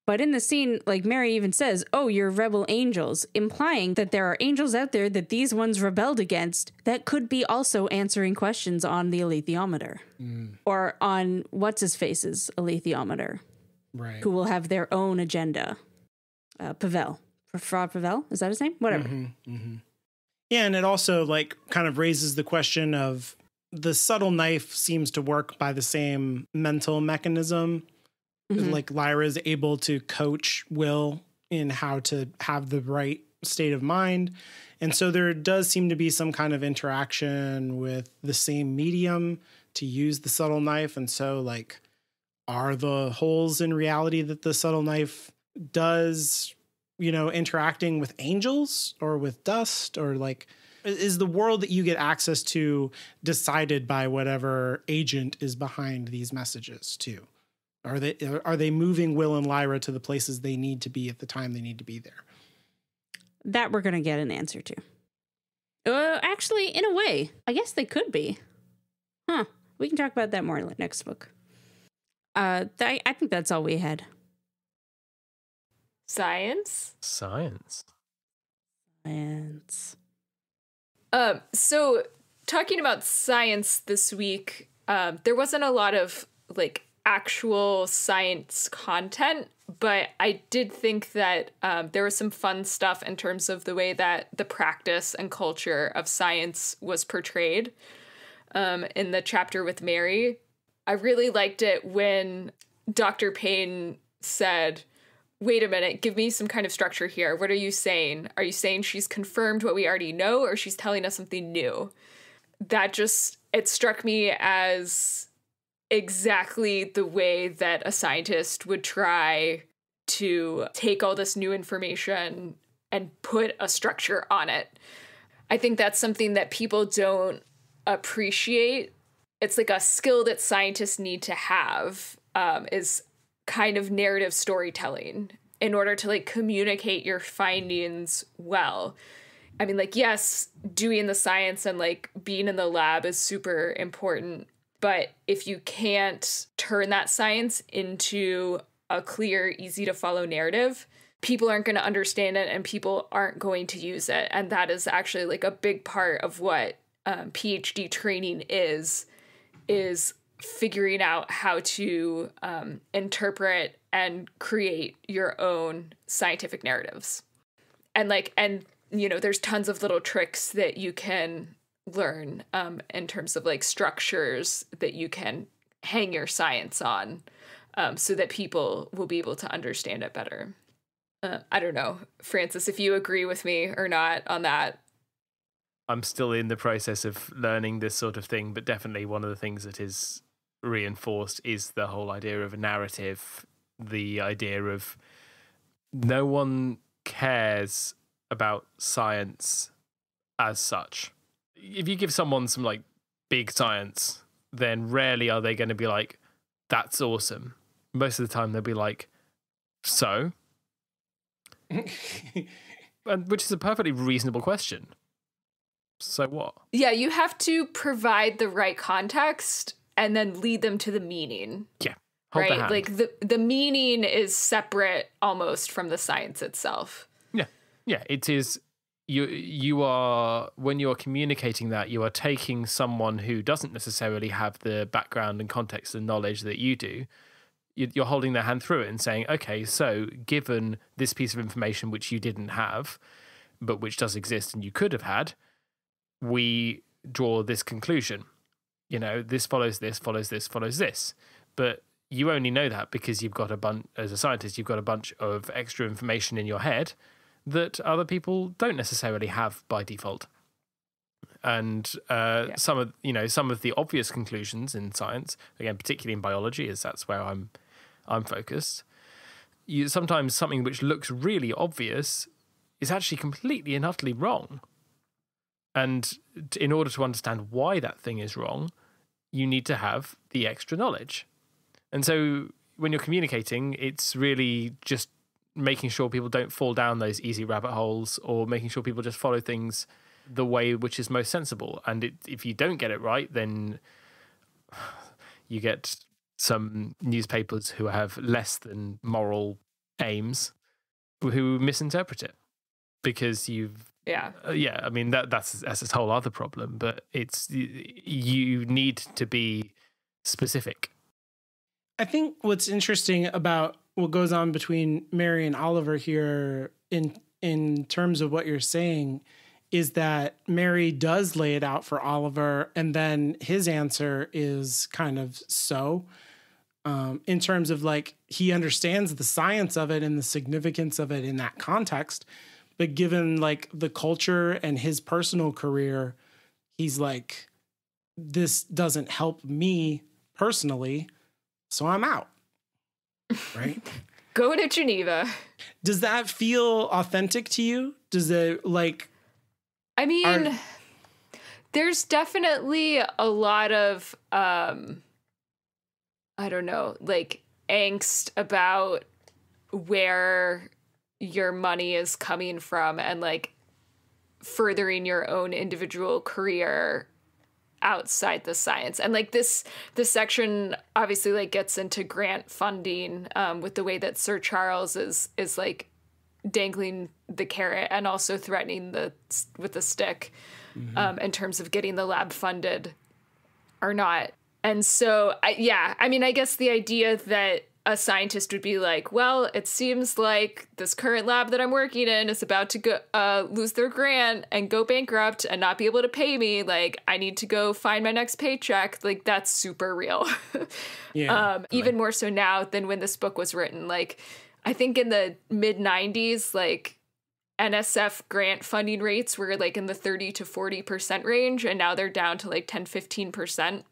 But in the scene, like Mary even says, oh, you're rebel angels, implying that there are angels out there that these ones rebelled against that could be also answering questions on the alethiometer or on what's-his-face's alethiometer, right? Who will have their own agenda. Pavel. Fraud Pavel? Is that his name? Whatever. Yeah, and it also like kind of raises the question of the subtle knife seems to work by the same mental mechanism. Like Lyra is able to coach Will in how to have the right state of mind. And so there does seem to be some kind of interaction with the same medium to use the subtle knife. And so, like, are the holes in reality that the subtle knife does, interacting with angels or with dust, or like, is the world that you get access to decided by whatever agent is behind these messages too? Are they moving Will and Lyra to the places they need to be at the time they need to be there? That we're going to get an answer to. Actually, in a way, I guess they could be. Huh. We can talk about that more next book. I think that's all we had. Science. So talking about science this week, there wasn't a lot of like actual science content, but I did think that there was some fun stuff in terms of the way that the practice and culture of science was portrayed in the chapter with Mary. I really liked it when Dr. Payne said, wait a minute, give me some kind of structure here. What are you saying? Are you saying she's confirmed what we already know, or she's telling us something new? That it struck me as exactly the way that a scientist would try to take all this new information and put a structure on it. I think that's something that people don't appreciate. It's like a skill that scientists need to have, is kind of narrative storytelling in order to like communicate your findings well. I mean, like, yes, doing the science and like being in the lab is super important, but if you can't turn that science into a clear, easy to follow narrative, people aren't going to understand it and people aren't going to use it. And that is actually like a big part of what PhD training is figuring out how to interpret and create your own scientific narratives. And there's tons of little tricks that you can learn in terms of like structures that you can hang your science on so that people will be able to understand it better. I don't know, Francis, if you agree with me or not on that. I'm still in the process of learning this sort of thing, but definitely one of the things that is reinforced is the whole idea of a narrative, the idea of no one cares about science as such. If you give someone some like big science, then rarely are they going to be like, that's awesome. Most of the time they'll be like, so? And which is a perfectly reasonable question. So what? Yeah, you have to provide the right context and then lead them to the meaning. Yeah. Hold right? the hand. Like the meaning is separate almost from the science itself. Yeah. Yeah, it is. You are, when you're communicating that, you are taking someone who doesn't necessarily have the background and context and knowledge that you do. You're holding their hand through it and saying, okay, so given this piece of information which you didn't have, but which does exist and you could have had, we draw this conclusion. This follows this, follows this, follows this. But you only know that because you've got as a scientist, you've got a bunch of extra information in your head that other people don't necessarily have by default. And some of the obvious conclusions in science, again, particularly in biology, as that's where I'm focused. Sometimes something which looks really obvious is actually completely and utterly wrong. And in order to understand why that thing is wrong, you need to have the extra knowledge. And so when you're communicating, it's really just making sure people don't fall down those easy rabbit holes, or making sure people just follow things the way which is most sensible. And if you don't get it right, then you get some newspapers who have less than moral aims who misinterpret it because you've I mean that's a whole other problem, but you need to be specific. I think what's interesting about what goes on between Mary and Oliver here in terms of what you're saying is that Mary does lay it out for Oliver, and then his answer is kind of in terms of like he understands the science of it and the significance of it in that context, But given like the culture and his personal career, he's like, this doesn't help me personally, so I'm out. Right? Go to Geneva. Does that feel authentic to you? Does it like... I mean, there's definitely a lot of, I don't know, like angst about where your money is coming from and like furthering your own individual career outside the science. And like this section obviously like gets into grant funding with the way that Sir Charles is like dangling the carrot and also threatening with the stick in terms of getting the lab funded or not. And so I guess the idea that a scientist would be like, well, it seems like this current lab that I'm working in is about to go lose their grant and go bankrupt and not be able to pay me. Like, I need to go find my next paycheck. Like, that's super real. Even more so now than when this book was written. Like, I think in the mid 90s, like NSF grant funding rates were like in the 30 to 40% range. And now they're down to like 10-15%.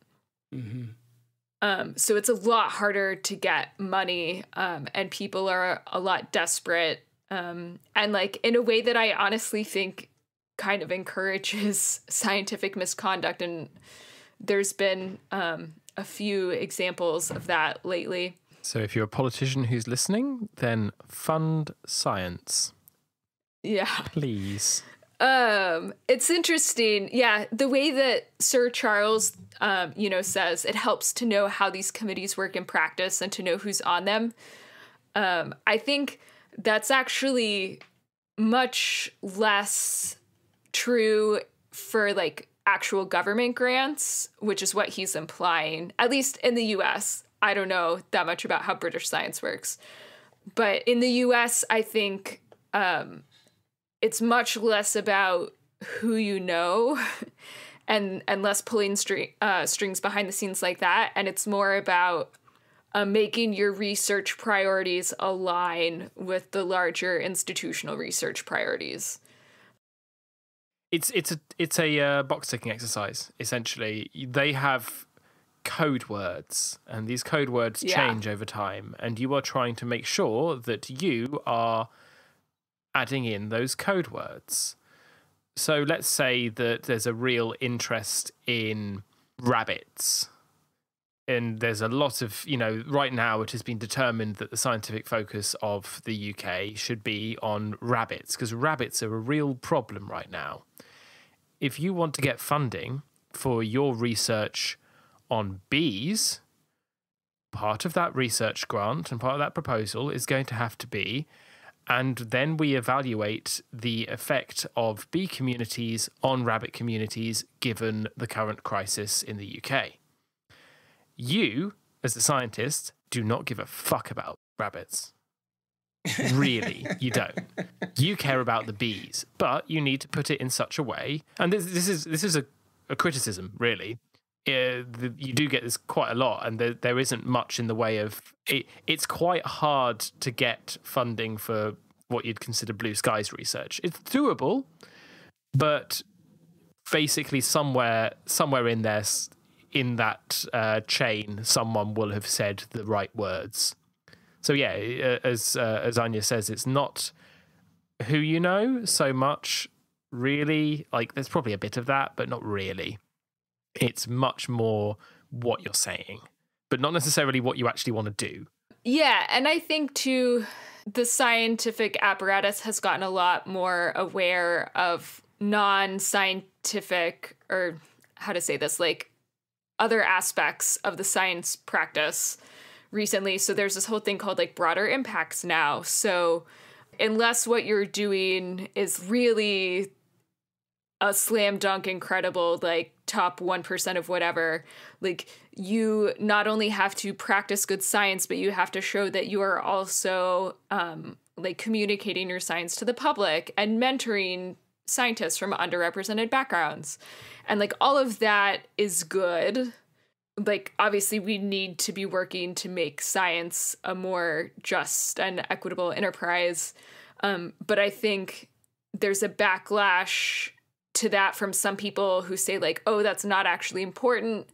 So it's a lot harder to get money, and people are a lot desperate, and like in a way that I honestly think kind of encourages scientific misconduct. And there's been a few examples of that lately. So if you're a politician who's listening, then fund science. Yeah. Please. It's interesting. Yeah. The way that Sir Charles, says it helps to know how these committees work in practice and to know who's on them. I think that's actually much less true for like actual government grants, which is what he's implying, at least in the US. I don't know that much about how British science works, but in the US, I think, it's much less about who you know and less pulling strings behind the scenes like that. And it's more about making your research priorities align with the larger institutional research priorities. It's a box ticking exercise, essentially. They have code words, and these code words change over time, and you are trying to make sure that you are adding in those code words. So let's say that there's a real interest in rabbits, and there's a lot of, right now it has been determined that the scientific focus of the UK should be on rabbits, because rabbits are a real problem right now. If you want to get funding for your research on bees, part of that research grant and part of that proposal is going to have to be, and then we evaluate the effect of bee communities on rabbit communities given the current crisis in the UK. You, as a scientist, do not give a fuck about rabbits. Really, you don't. You care about the bees, but you need to put it in such a way, and this is a criticism, really. You do get this quite a lot, and there isn't much in the way of it. It's quite hard to get funding for what you'd consider blue skies research. It's doable, but basically somewhere in there, in that chain, someone will have said the right words. So yeah, as Anya says, it's not who you know so much, really. Like, there's probably a bit of that, but not really. It's much more what you're saying, but not necessarily what you actually want to do. Yeah, and I think, too, the scientific apparatus has gotten a lot more aware of non-scientific, or how to say this, like other aspects of the science practice recently. So there's this whole thing called like broader impacts now. So unless what you're doing is really a slam dunk incredible, like top 1% of whatever, like you not only have to practice good science, but you have to show that you are also like communicating your science to the public and mentoring scientists from underrepresented backgrounds. And like all of that is good. Like, obviously we need to be working to make science a more just and equitable enterprise. But I think there's a backlash to that from some people who say like, oh, that's not actually important.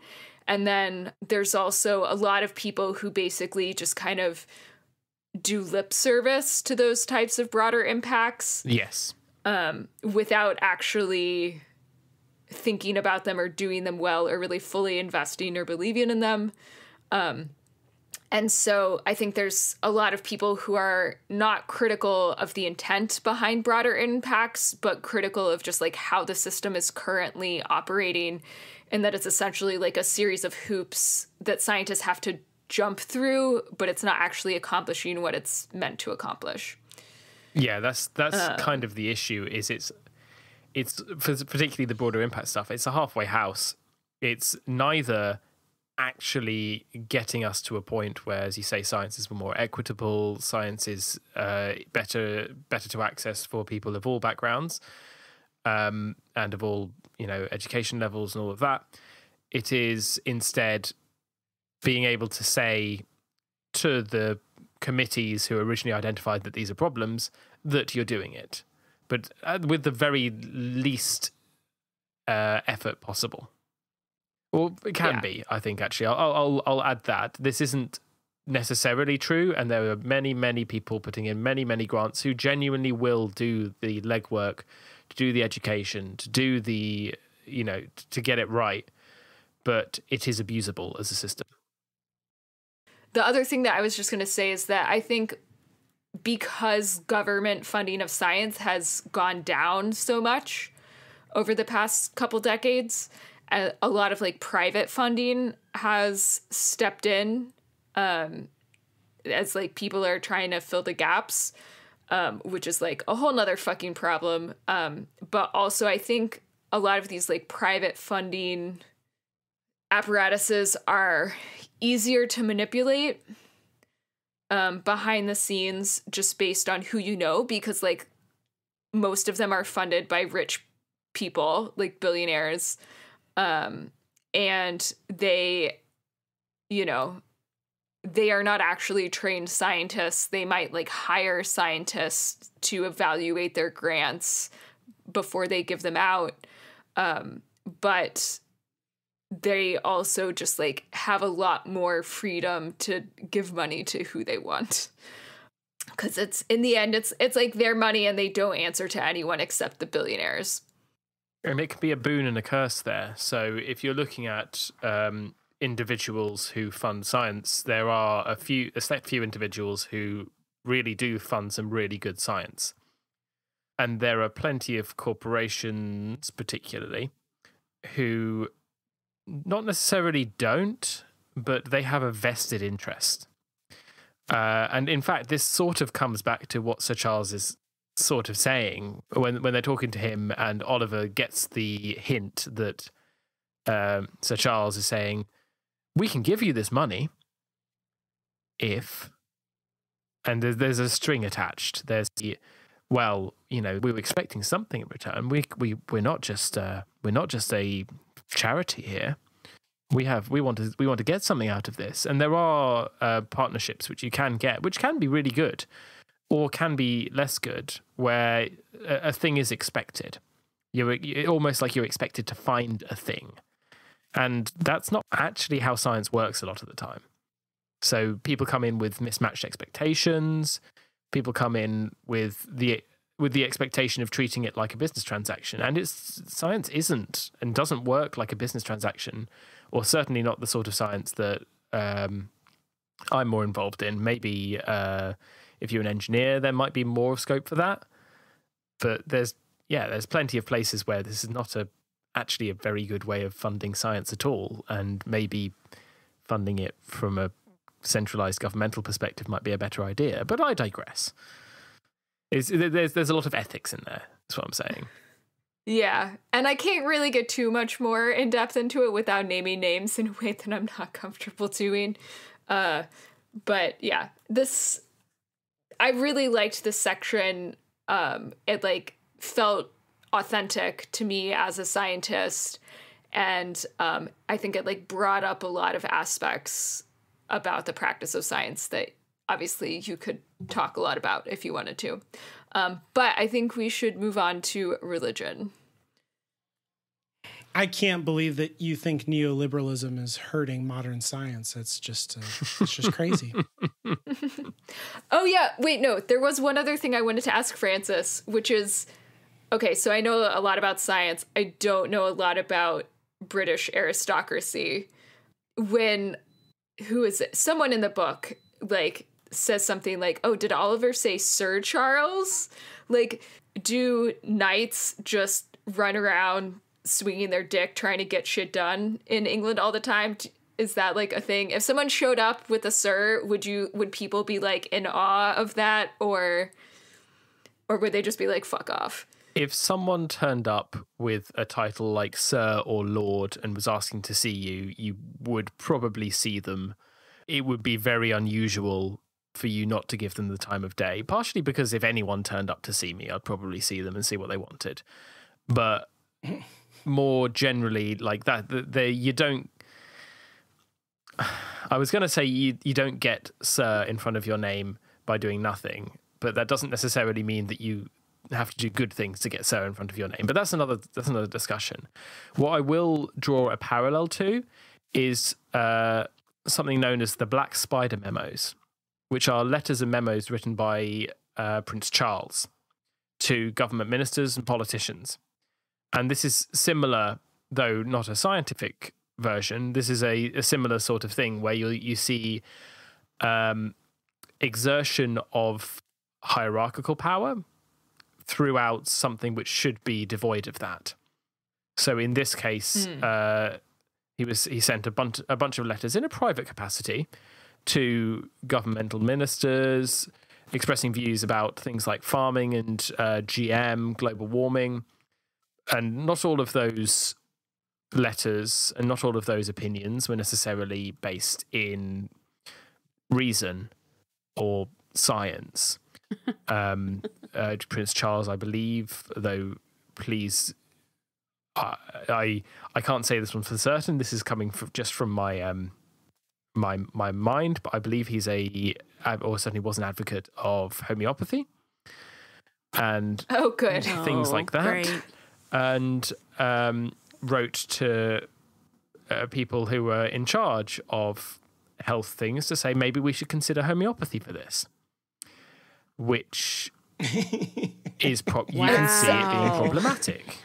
And then there's also a lot of people who basically just kind of do lip service to those types of broader impacts. Yes. Without actually thinking about them or doing them well or really fully investing or believing in them. And so I think there's a lot of people who are not critical of the intent behind broader impacts, but critical of just like how the system is currently operating, and that it's essentially like a series of hoops that scientists have to jump through, but it's not actually accomplishing what it's meant to accomplish. Yeah, that's kind of the issue. Is it's particularly the broader impact stuff. It's a halfway house. It's neither actually getting us to a point where, as you say, science is more equitable, science is better to access for people of all backgrounds, and of all, education levels and all of that. It is instead being able to say to the committees who originally identified that these are problems that you're doing it, but with the very least effort possible. Well, it can be, I think, actually. I'll add that. This isn't necessarily true, and there are many, many people putting in many, many grants who genuinely will do the legwork, to do the education, to do the, to get it right, but it is abusable as a system. The other thing that I was just going to say is that I think because government funding of science has gone down so much over the past couple decades, a lot of like private funding has stepped in as like people are trying to fill the gaps, which is like a whole nother fucking problem. But also I think a lot of these like private funding apparatuses are easier to manipulate behind the scenes just based on who you know, because like most of them are funded by rich people, like billionaires. And they, they are not actually trained scientists. They might like hire scientists to evaluate their grants before they give them out. But they also just like have a lot more freedom to give money to who they want. Because it's in the end, it's like their money and they don't answer to anyone except the billionaires. And it can be a boon and a curse there. So if you're looking at individuals who fund science, there are a select few individuals who really do fund some really good science. And there are plenty of corporations, particularly, who not necessarily don't, but they have a vested interest. And in fact, this sort of comes back to what Sir Charles is sort of saying when they're talking to him, and Oliver gets the hint that Sir Charles is saying, we can give you this money if, and there's a string attached. There's the, well, we were expecting something in return. We're not just a charity here. We want to get something out of this, and there are partnerships which you can get, which can be really good, or can be less good, where a thing is expected. You're almost like you're expected to find a thing. And that's not actually how science works a lot of the time. So people come in with mismatched expectations. People come in with the expectation of treating it like a business transaction. And science isn't and doesn't work like a business transaction, or certainly not the sort of science that I'm more involved in. Maybe if you're an engineer, there might be more scope for that. But there's plenty of places where this is not actually a very good way of funding science at all, and maybe funding it from a centralized governmental perspective might be a better idea. But I digress. There's a lot of ethics in there. That's what I'm saying. Yeah, and I can't really get too much more in depth into it without naming names in a way that I'm not comfortable doing. But yeah, I really liked this section. It like felt authentic to me as a scientist, and I think it like brought up a lot of aspects about the practice of science that obviously you could talk a lot about if you wanted to. But I think we should move on to religion. I can't believe that you think neoliberalism is hurting modern science. It's just crazy. Oh, yeah. Wait, no. There was one other thing I wanted to ask Francis, which is, okay, so I know a lot about science. I don't know a lot about British aristocracy. When, who is it? Someone in the book, like, says something like, oh, did Oliver say Sir Charles? Like, do knights just run around swinging their dick trying to get shit done in England all the time? Is that like a thing? If someone showed up with a sir, would people be like in awe of that, or would they just be like, fuck off? If someone turned up with a title like Sir or Lord and was asking to see you, you would probably see them. It would be very unusual for you not to give them the time of day, partially because if anyone turned up to see me, I'd probably see them and see what they wanted. But more generally, like that, you don't. I was going to say you don't get Sir in front of your name by doing nothing, but that doesn't necessarily mean that you have to do good things to get Sir in front of your name. But that's another discussion. What I will draw a parallel to is something known as the Black Spider Memos, which are letters and memos written by Prince Charles to government ministers and politicians. And this is similar, though not a scientific version. This is a similar sort of thing where you see exertion of hierarchical power throughout something which should be devoid of that. So in this case, he sent a bunch of letters in a private capacity to governmental ministers, expressing views about things like farming and GM, global warming. And not all of those letters and not all of those opinions were necessarily based in reason or science. Prince Charles, I believe, though, please, I can't say this one for certain. This is coming just from my my mind, but I believe he's or certainly was an advocate of homeopathy and things like that. Great. And wrote to people who were in charge of health things to say maybe we should consider homeopathy for this, which is you can see it being problematic.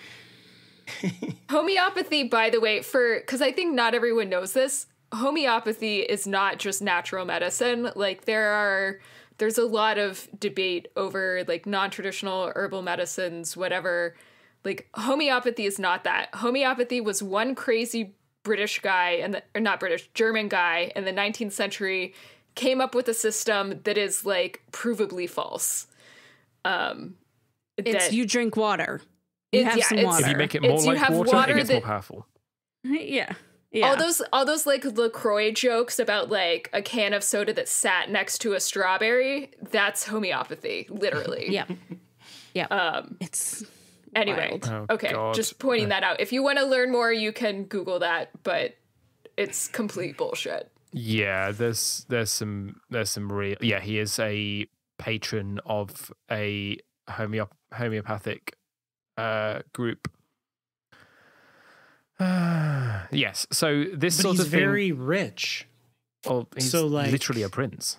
Homeopathy, by the way, because I think not everyone knows this, homeopathy is not just natural medicine. Like there's a lot of debate over like non-traditional herbal medicines, whatever. Like, homeopathy is not that. Homeopathy was one crazy British guy, German guy in the 19th century came up with a system that is, like, provably false. You drink water. You have some water. If you make it more like water, it gets more powerful. Yeah. All those, like, LaCroix jokes about, like, a can of soda that sat next to a strawberry, that's homeopathy, literally. Yeah. It's... Anyway, okay, God. Just pointing that out. If you want to learn more, you can Google that, but it's complete bullshit. Yeah, there's some real... Yeah, he is a patron of a homeopathic group. Yes, so this sort of thing... he's very rich. Well, he's literally a prince.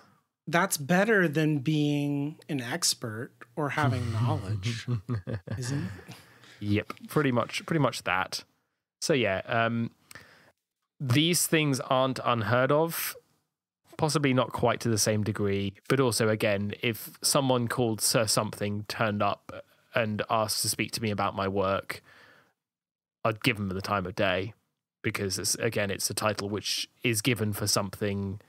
That's better than being an expert or having knowledge, isn't it? Yep, pretty much that. So yeah, these things aren't unheard of, possibly not quite to the same degree, but also, again, if someone called Sir Something turned up and asked to speak to me about my work, I'd give them the time of day, because it's a title which is given for something,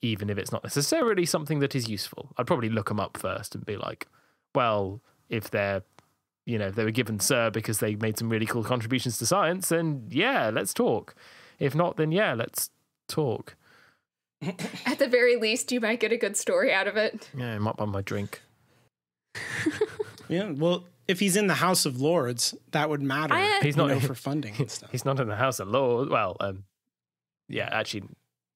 even if it's not necessarily something that is useful. I'd probably look them up first and be like, well, if they were given Sir because they made some really cool contributions to science, then yeah, let's talk. If not, then yeah, let's talk. At the very least, you might get a good story out of it. Yeah, I might buy my drink. Yeah, well, if he's in the House of Lords, that would matter. He's not for funding and stuff. He's not in the House of Lords. Well, yeah, actually,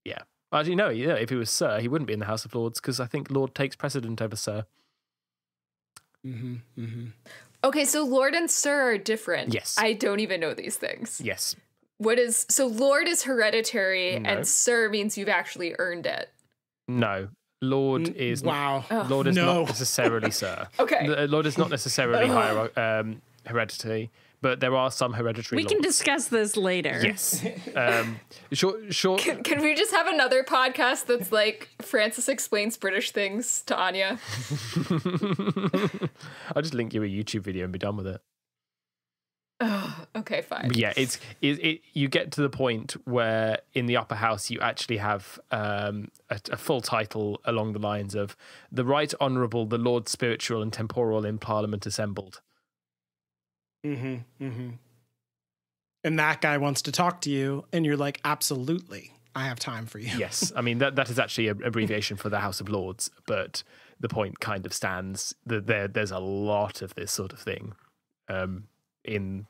yeah. Actually, no, if he was Sir, he wouldn't be in the House of Lords, because I think Lord takes precedent over Sir. Okay, so Lord and Sir are different. Yes. I don't even know these things. Yes. So Lord is hereditary No. and Sir means you've actually earned it. No. Lord is wow. Lord is No. not necessarily Sir. Okay. Lord is not necessarily hereditary, but there are some hereditary We can lords. discuss this later. Yes. Sure. Can we just have another podcast that's like Francis explains British things to Anya? I'll just link you a YouTube video and be done with it. Oh, okay, fine. But yeah, you get to the point where in the upper house you actually have a full title along the lines of the Right Honourable, the Lord Spiritual and Temporal in Parliament assembled. And that guy wants to talk to you, and you're like, absolutely, I have time for you. Yes, I mean that is actually an abbreviation for the House of Lords, but the point kind of stands that there's a lot of this sort of thing in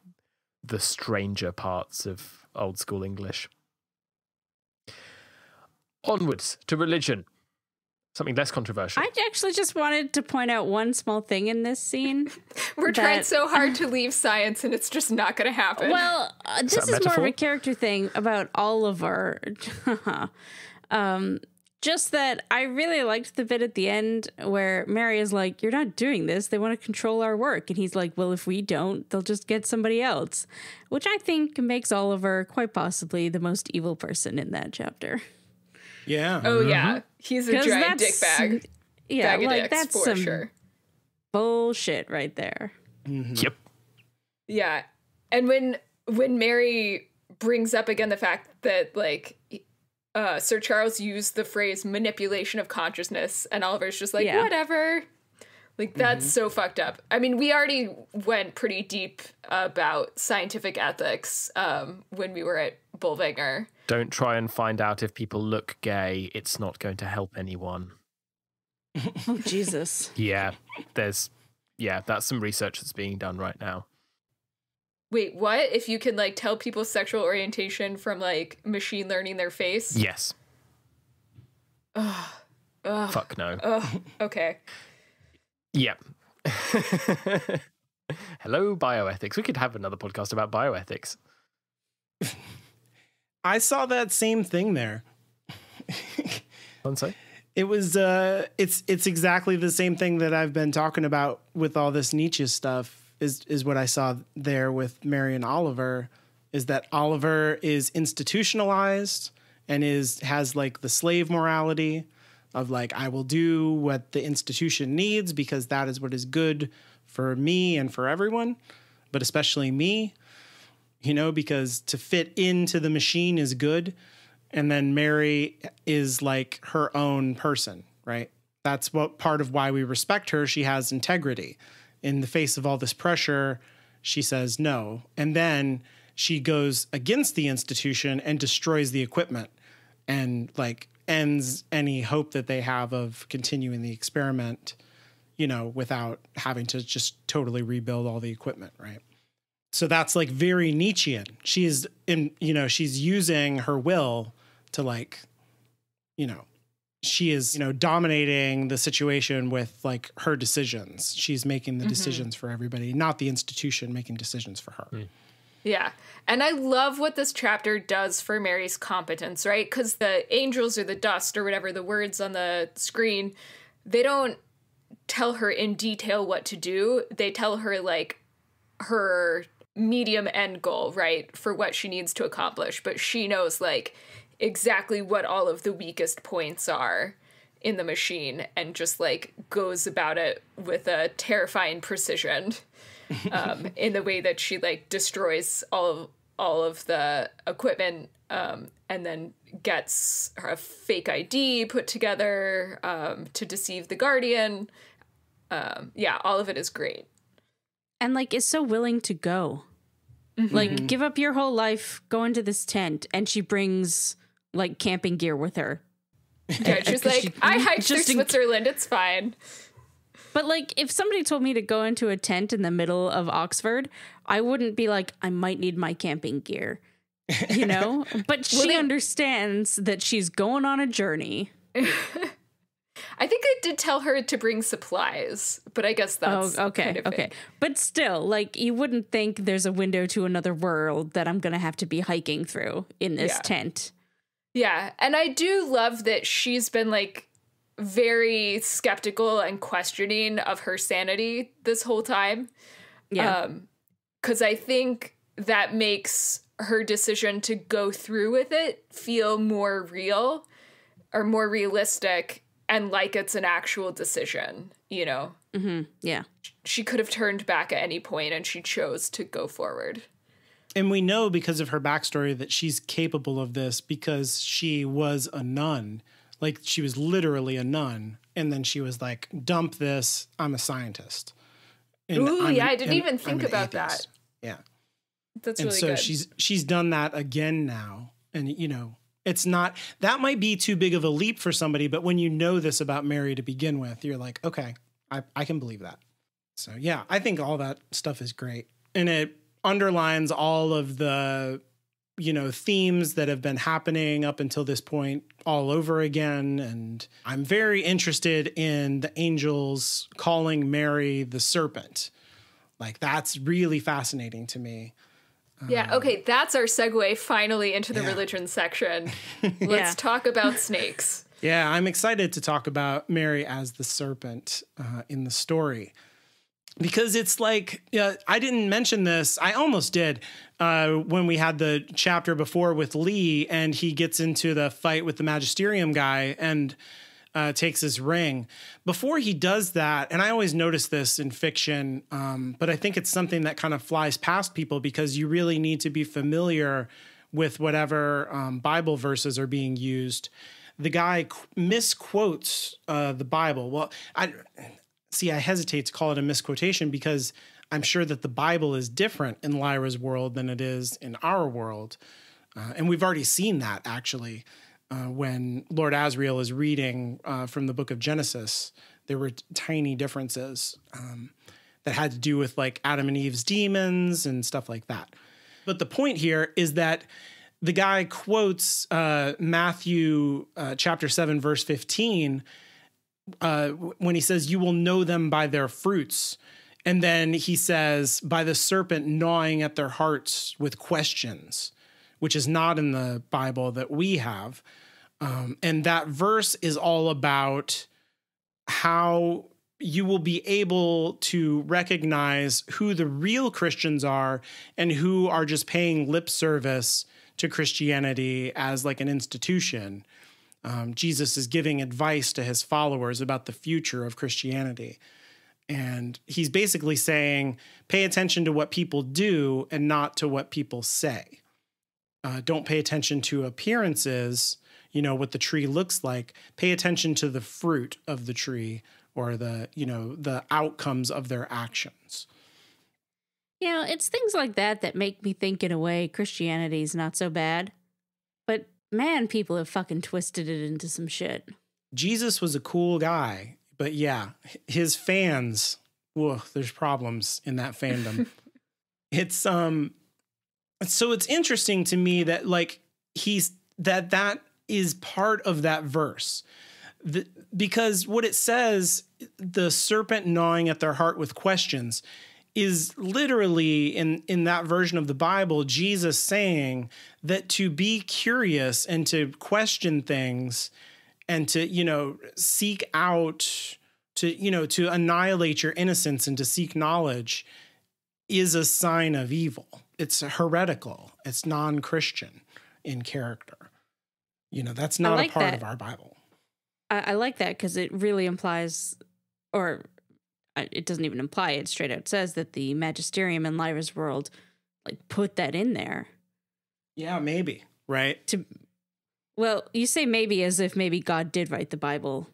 the stranger parts of old school English. Onwards to religion. Something less controversial. I actually just wanted to point out one small thing in this scene. We're trying so hard to leave science and it's just not going to happen. Well, this is more of metaphor? a character thing about Oliver. Just that I really liked the bit at the end where Mary is like, you're not doing this. They want to control our work. And he's like, well, if we don't, they'll just get somebody else. Which I think makes Oliver quite possibly the most evil person in that chapter. Yeah. Oh, yeah. He's a giant dick bag. Yeah, bag of like dicks, that's for some sure. bullshit right there. Yep. Yeah. And when Mary brings up again the fact that, like, Sir Charles used the phrase manipulation of consciousness, and Oliver's just like, whatever. Like, that's so fucked up. I mean, we already went pretty deep about scientific ethics when we were at Bolvanger. Don't try and find out if people look gay. It's not going to help anyone. Oh, Jesus. Yeah, that's some research that's being done right now. Wait, what? If you can, like, tell people's sexual orientation from, like, machine learning their face? Yes. Ugh. Fuck no. Okay. Yeah. Hello, bioethics. We could have another podcast about bioethics. I saw that same thing there. Say? It was it's exactly the same thing that I've been talking about with all this Nietzsche stuff is what I saw there with Mary and Oliver, is that Oliver is institutionalized and has like the slave morality of like, I will do what the institution needs because that is what is good for me and for everyone, but especially me, you know, because to fit into the machine is good. And then Mary is like her own person, right? That's what part of why we respect her. She has integrity. In the face of all this pressure, she says no. And then she goes against the institution and destroys the equipment and like ends any hope that they have of continuing the experiment, you know, without having to just totally rebuild all the equipment, right? So that's like very Nietzschean. She's using her will to like, you know, she is, you know, dominating the situation with like her decisions. She's making the decisions for everybody, not the institution making decisions for her. Yeah. And I love what this chapter does for Mary's competence, right? Because the angels or the dust or whatever, the words on the screen, they don't tell her in detail what to do. They tell her like her medium end goal, right? For what she needs to accomplish. But she knows like exactly what all of the weakest points are in the machine and just like goes about it with a terrifying precision in the way that she like destroys all of the equipment and then gets a fake ID put together to deceive the Guardian. Yeah, all of it is great. And like is so willing to go. Like give up your whole life, go into this tent, and she brings like camping gear with her. Yeah, she's like, I hiked through Switzerland, it's fine. But like if somebody told me to go into a tent in the middle of Oxford, I wouldn't be like, I might need my camping gear, you know? But she understands that she's going on a journey. I think it did tell her to bring supplies, but I guess that's okay. vague. But still, like, you wouldn't think there's a window to another world that I'm going to have to be hiking through in this tent. Yeah, and I do love that she's been, like, very skeptical and questioning of her sanity this whole time. Yeah. 'Cause I think that makes her decision to go through with it feel more real or more realistic and like it's an actual decision, you know? Mm-hmm. Yeah. She could have turned back at any point and she chose to go forward. And we know because of her backstory that she's capable of this because she was a nun. Like, she was literally a nun. And then she was like, dump this, I'm a scientist. And I didn't even think about that. Yeah. That's and really so good. she's done that again now. And, you know, it's not, that might be too big of a leap for somebody, but when you know this about Mary to begin with, you're like, okay, I can believe that. So, yeah, I think all that stuff is great. And it underlines all of the, you know, themes that have been happening up until this point all over again. And I'm very interested in the angels calling Mary the serpent. Like, that's really fascinating to me. Yeah, okay, that's our segue finally into the religion section. Let's talk about snakes. Yeah, I'm excited to talk about Mary as the serpent in the story. Because it's like, I didn't mention this. I almost did when we had the chapter before with Lee, and he gets into the fight with the magisterium guy and takes his ring. Before he does that, and I always notice this in fiction, but I think it's something that kind of flies past people because you really need to be familiar with whatever Bible verses are being used. The guy misquotes the Bible. Well, I hesitate to call it a misquotation because I'm sure that the Bible is different in Lyra's world than it is in our world. And we've already seen that, actually. When Lord Asriel is reading from the book of Genesis, there were tiny differences that had to do with like Adam and Eve's demons and stuff like that. But the point here is that the guy quotes Matthew chapter 7, verse 15, when he says, "You will know them by their fruits." And then he says, "By the serpent gnawing at their hearts with questions," which is not in the Bible that we have. And that verse is all about how you will be able to recognize who the real Christians are and who are just paying lip service to Christianity as like an institution. Jesus is giving advice to his followers about the future of Christianity. And he's basically saying, pay attention to what people do and not to what people say. Don't pay attention to appearances, you know, what the tree looks like. Pay attention to the fruit of the tree or the, you know, the outcomes of their actions. You know, it's things like that that make me think in a way Christianity's not so bad. But man, people have fucking twisted it into some shit. Jesus was a cool guy, but yeah, his fans, whoa, there's problems in that fandom. It's so it's interesting to me that like that is part of that verse. Because what it says, the serpent gnawing at their heart with questions, is literally in that version of the Bible, Jesus saying that to be curious and to question things and to, you know, seek out, to, you know, to annihilate your innocence and to seek knowledge is a sign of evil. It's heretical. It's non-Christian in character. You know, that's not a part of our Bible. I like that because it really implies, or it doesn't even imply, it straight out says that the magisterium in Lyra's world like put that in there. Yeah, maybe, right? Well, you say maybe as if maybe God did write the Bible.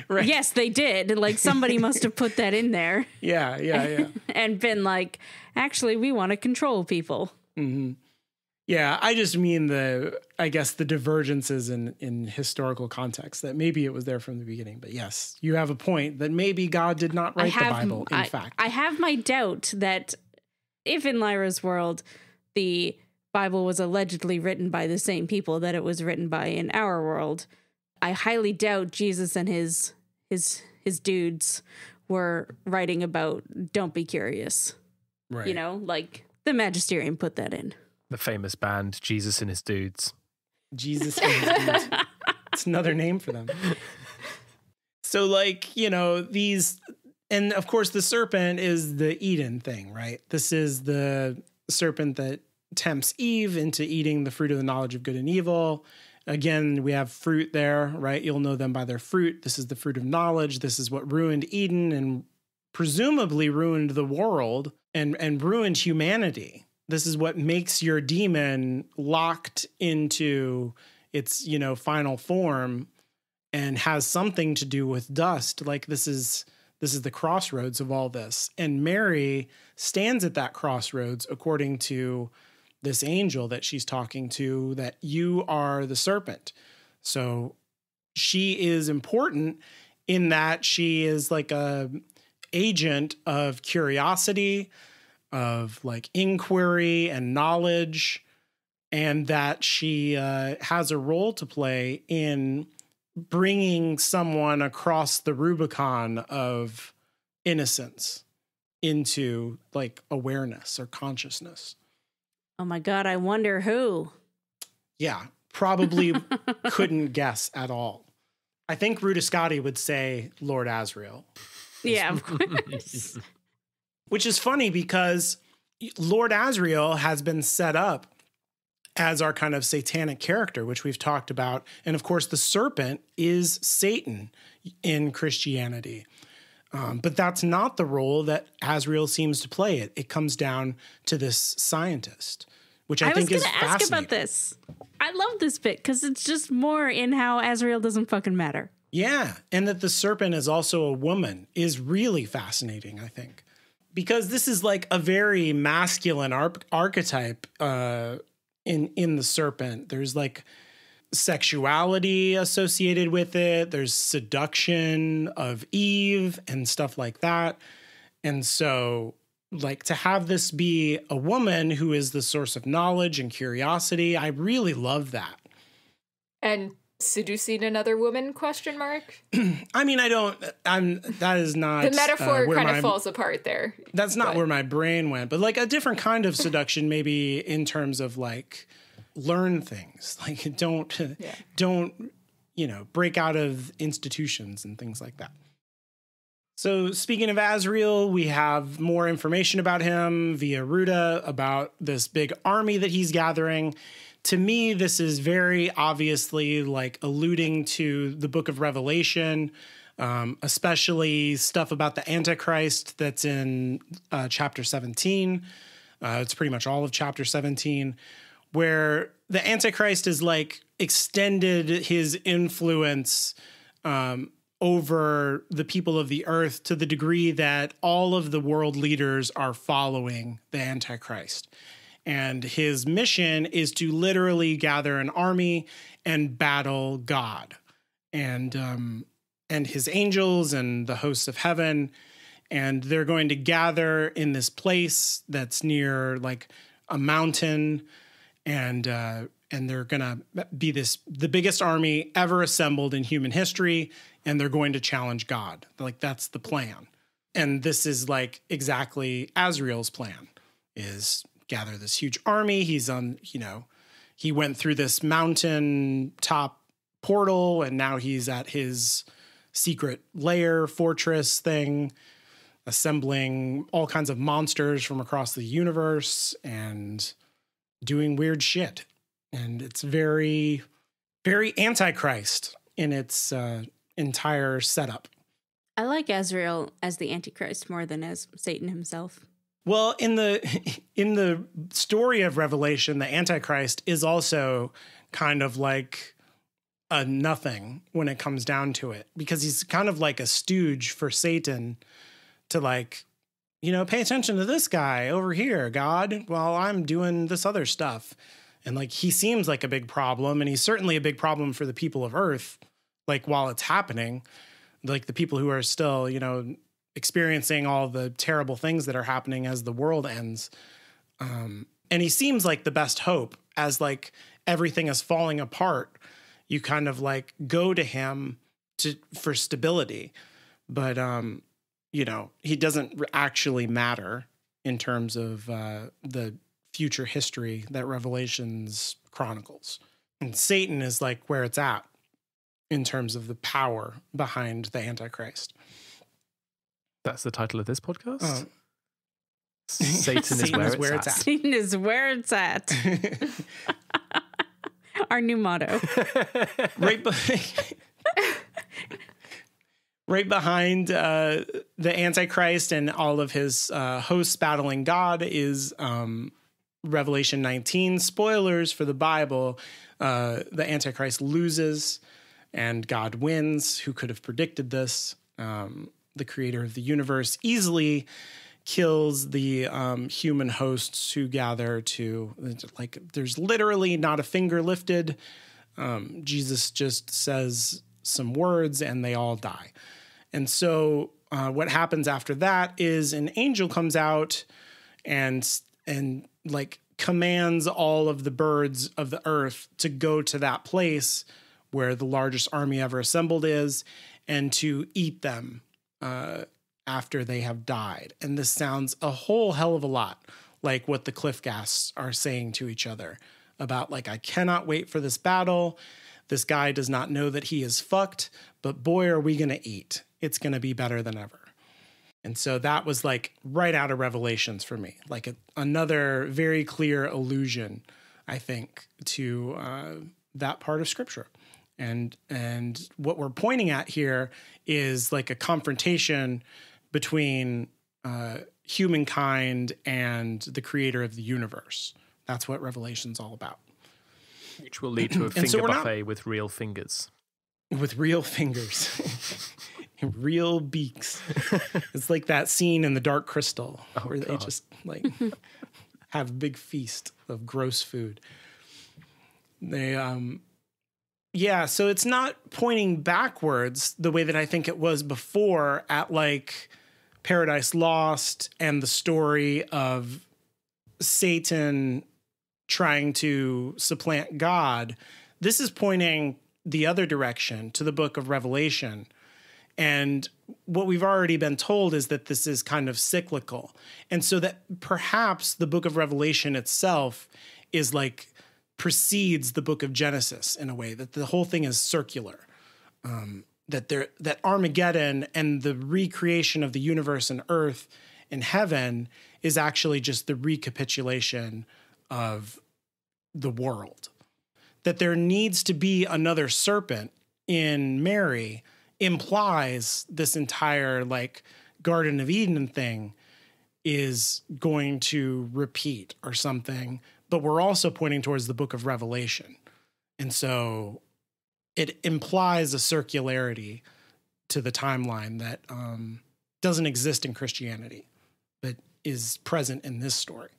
Right. Yes, they did. Like somebody must have put that in there. Yeah. And been like, actually, we want to control people. Mm-hmm. Yeah, I just mean the divergences in historical context, that maybe it was there from the beginning. But yes, you have a point that maybe God did not write the Bible, in fact. I have my doubt that if in Lyra's world, the Bible was allegedly written by the same people that it was written by in our world, I highly doubt Jesus and his dudes were writing about don't be curious. Right. You know, like the Magisterium put that in. The famous band, Jesus and His Dudes. Jesus and his dudes. It's another name for them. So, like, you know, these, and of course, the serpent is the Eden thing, right? This is the serpent that tempts Eve into eating the fruit of the knowledge of good and evil. Again, we have fruit there, right? You'll know them by their fruit. This is the fruit of knowledge. This is what ruined Eden and presumably ruined the world and ruined humanity. This is what makes your demon locked into its, you know, final form and has something to do with dust. Like this is the crossroads of all this. And Mary stands at that crossroads according to this angel that she's talking to, that you are the serpent. So she is important in that she is like a agent of curiosity, of like inquiry and knowledge, and that she has a role to play in bringing someone across the Rubicon of innocence into like awareness or consciousness. Oh my God, I wonder who. Yeah, probably couldn't guess at all. I think Ruta Scotty would say Lord Asriel. Yeah, of course. Which is funny because Lord Asriel has been set up as our kind of satanic character, which we've talked about. And of course, the serpent is Satan in Christianity. But that's not the role that Asriel seems to play. It comes down to this scientist, which I think is fascinating. I was going to ask about this. I love this bit because it's just more in how Asriel doesn't fucking matter. Yeah, and that the serpent is also a woman is really fascinating, I think. Because this is like a very masculine archetype in the serpent. There's like sexuality associated with it. There's seduction of Eve and stuff like that. And so like to have this be a woman who is the source of knowledge and curiosity, I really love that. And seducing another woman, question mark? I mean, that is not... The metaphor kind of falls apart there. That's not where my brain went, but like a different kind of seduction, maybe in terms of like learn things, like don't, you know, break out of institutions and things like that. So speaking of Asriel, we have more information about him via Ruta about this big army that he's gathering. To me, this is very obviously like alluding to the book of Revelation, especially stuff about the Antichrist that's in chapter 17. It's pretty much all of chapter 17, where the Antichrist is like extended his influence over the people of the earth to the degree that all of the world leaders are following the Antichrist. And his mission is to literally gather an army and battle God and his angels and the hosts of heaven. And they're going to gather in this place that's near like a mountain, and they're going to be the biggest army ever assembled in human history, and they're going to challenge God. Like that's the plan. And this is like exactly Asriel's plan is gather this huge army. He's on, you know, he went through this mountain top portal and now he's at his secret lair fortress thing, assembling all kinds of monsters from across the universe and doing weird shit. And it's very, very Antichrist in its entire setup. I like Asriel as the Antichrist more than as Satan himself. Well, in the story of Revelation, the Antichrist is also kind of like a nothing when it comes down to it, because he's kind of like a stooge for Satan to like, you know, pay attention to this guy over here, God, while I'm doing this other stuff. And like, he seems like a big problem, and he's certainly a big problem for the people of Earth, like while it's happening, like the people who are still, you know, experiencing all the terrible things that are happening as the world ends. And he seems like the best hope as like everything is falling apart. you kind of like go to him for stability. But, he doesn't actually matter in terms of the future history that Revelations chronicles. And Satan is like where it's at in terms of the power behind the Antichrist. That's the title of this podcast? Satan is where it's at. Satan is where it's at. Our new motto. Right behind the Antichrist and all of his hosts battling God is Revelation 19. Spoilers for the Bible. The Antichrist loses and God wins. Who could have predicted this? The creator of the universe easily kills the human hosts who gather to, like, there's literally not a finger lifted. Jesus just says some words and they all die. And so what happens after that is an angel comes out and like commands all of the birds of the earth to go to that place where the largest army ever assembled is, and to eat them after they have died. And this sounds a whole hell of a lot like what the cliff ghasts are saying to each other about, like, I cannot wait for this battle. This guy does not know that he is fucked, but boy, are we going to eat. It's going to be better than ever. And so that was like right out of Revelations for me, like another very clear allusion, I think, to that part of Scripture. And what we're pointing at here is like a confrontation between humankind and the creator of the universe. That's what Revelation's all about. Which will lead to a finger buffet with real fingers. With real fingers. Real beaks. It's like that scene in The Dark Crystal where they just like have a big feast of gross food. They so it's not pointing backwards the way that I think it was before at like Paradise Lost and the story of Satan trying to supplant God. This is pointing the other direction to the book of Revelation. And what we've already been told is that this is kind of cyclical. And so that perhaps the book of Revelation itself is like precedes the book of Genesis in a way, that the whole thing is circular. That Armageddon and the recreation of the universe and earth and heaven is actually just the recapitulation of the world. That there needs to be another serpent in Mary implies this entire like Garden of Eden thing is going to repeat or something, but we're also pointing towards the book of Revelation. And so it implies a circularity to the timeline that doesn't exist in Christianity, but is present in this story.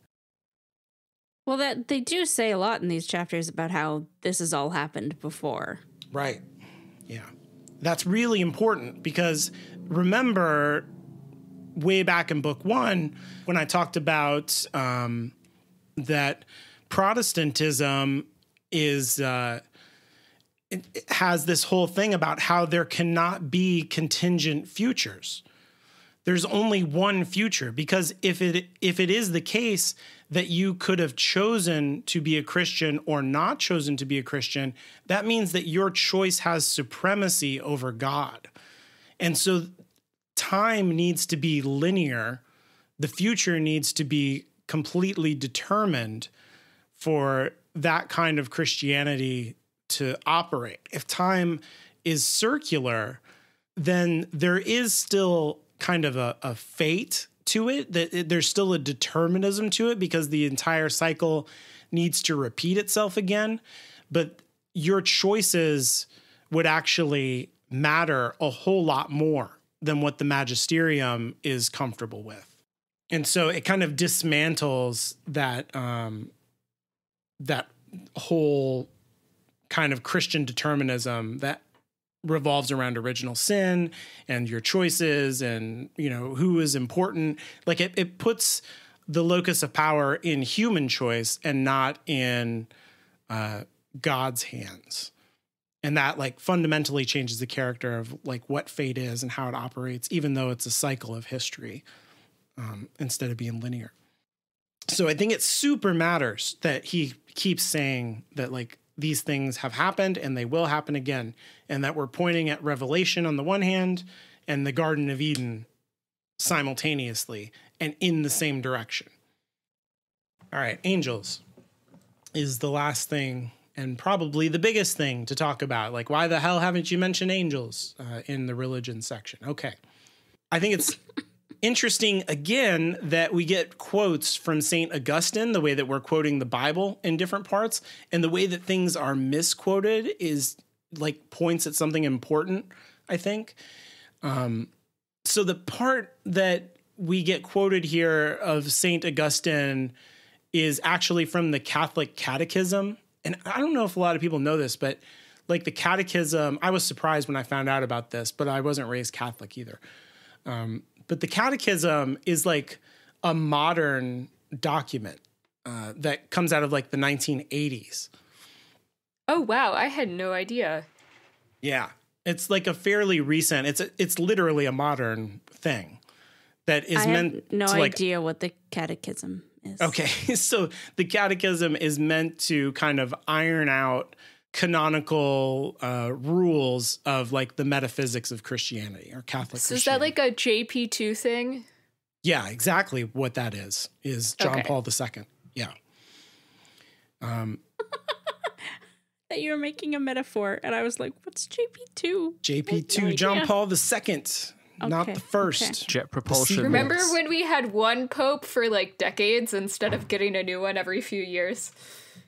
Well, that they do say a lot in these chapters about how this has all happened before. Right. Yeah. That's really important because remember way back in book 1 when I talked about that Protestantism is it has this whole thing about how there cannot be contingent futures. There's only one future, because if it is the case that you could have chosen to be a Christian or not chosen to be a Christian, that means that your choice has supremacy over God. And so time needs to be linear. The future needs to be completely determined for that kind of Christianity to operate. If time is circular, then there is still kind of a fate to it, that there's still a determinism to it because the entire cycle needs to repeat itself again. But your choices would actually matter a whole lot more than what the magisterium is comfortable with. And so it kind of dismantles that that whole kind of Christian determinism that revolves around original sin and your choices and, you know, who is important. Like it puts the locus of power in human choice and not in God's hands. And that like fundamentally changes the character of like what fate is and how it operates, even though it's a cycle of history instead of being linear. So I think it super matters that he keeps saying that like these things have happened and they will happen again. And that we're pointing at Revelation on the one hand and the Garden of Eden simultaneously and in the same direction. All right, angels is the last thing and probably the biggest thing to talk about. Like, why the hell haven't you mentioned angels in the religion section? Okay. I think it's interesting, again, that we get quotes from St. Augustine, the way that we're quoting the Bible in different parts, and the way that things are misquoted is like points at something important, I think. So the part that we get quoted here of St. Augustine is actually from the Catholic Catechism. And I don't know if a lot of people know this, but like the Catechism, I was surprised when I found out about this, but I wasn't raised Catholic either. But the Catechism is like a modern document that comes out of like the 1980s. Oh, wow. I had no idea. Yeah. It's like a fairly recent, it's literally a modern thing that is meant have no to like, idea what the catechism is. Okay, so the catechism is meant to kind of iron out canonical rules of like the metaphysics of Christianity or Catholic So Christianity. is that like a JP2 thing? Yeah, exactly what that is John Okay. Paul II. Yeah. That you were making a metaphor, and I was like, what's JP2? JP2, No John idea. Paul II, not the first. okay. Jet propulsion. Remember Yes. when we had one pope for like decades instead of getting a new one every few years?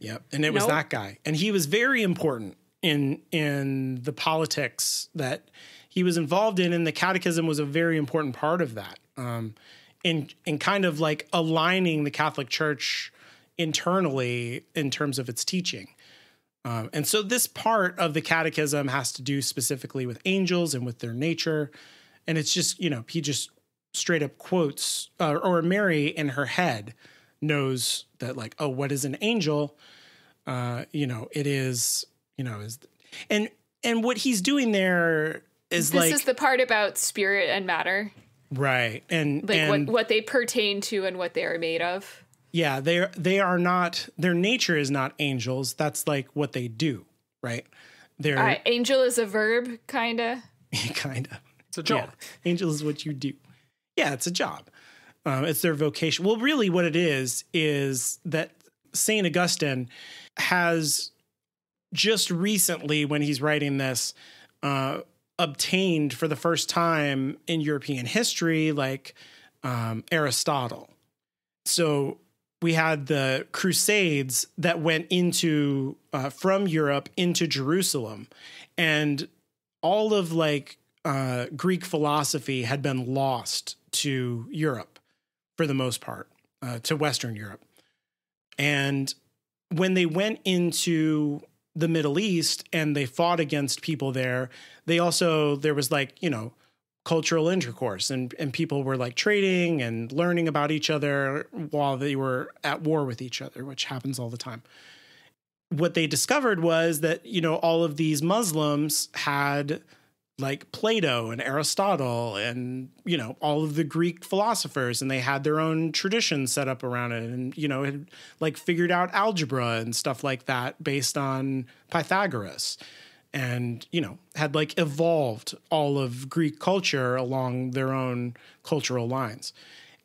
Yep, and it was Nope. that guy. And he was very important in the politics that he was involved in, and the catechism was a very important part of that. In kind of like aligning the Catholic Church internally in terms of its teaching. And so this part of the catechism has to do specifically with angels and with their nature. And it's just, you know, he just straight up quotes, or Mary in her head knows that like, oh, what is an angel? You know, it is, you know, and what he's doing there is This like, is the part about spirit and matter, right. And like what they pertain to and what they are made of. yeah, they are not, their nature is not angels. That's like what they do, right? They're Angel is a verb, kind of. kind of. It's a job. Yeah, angel is what you do. Yeah, it's a job. It's their vocation. Well, really what it is that St. Augustine has just recently, when he's writing this, obtained for the first time in European history, like Aristotle. So we had the Crusades that went into from Europe into Jerusalem, and all of like Greek philosophy had been lost to Europe for the most part, to Western Europe. And when they went into the Middle East and they fought against people there, there was like, you know, cultural intercourse and people were like trading and learning about each other while they were at war with each other, which happens all the time. What they discovered was that, you know, all of these Muslims had like Plato and Aristotle and, you know, all of the Greek philosophers, and they had their own traditions set up around it, and, you know, had like figured out algebra and stuff like that based on Pythagoras, and, you know, had like evolved all of Greek culture along their own cultural lines.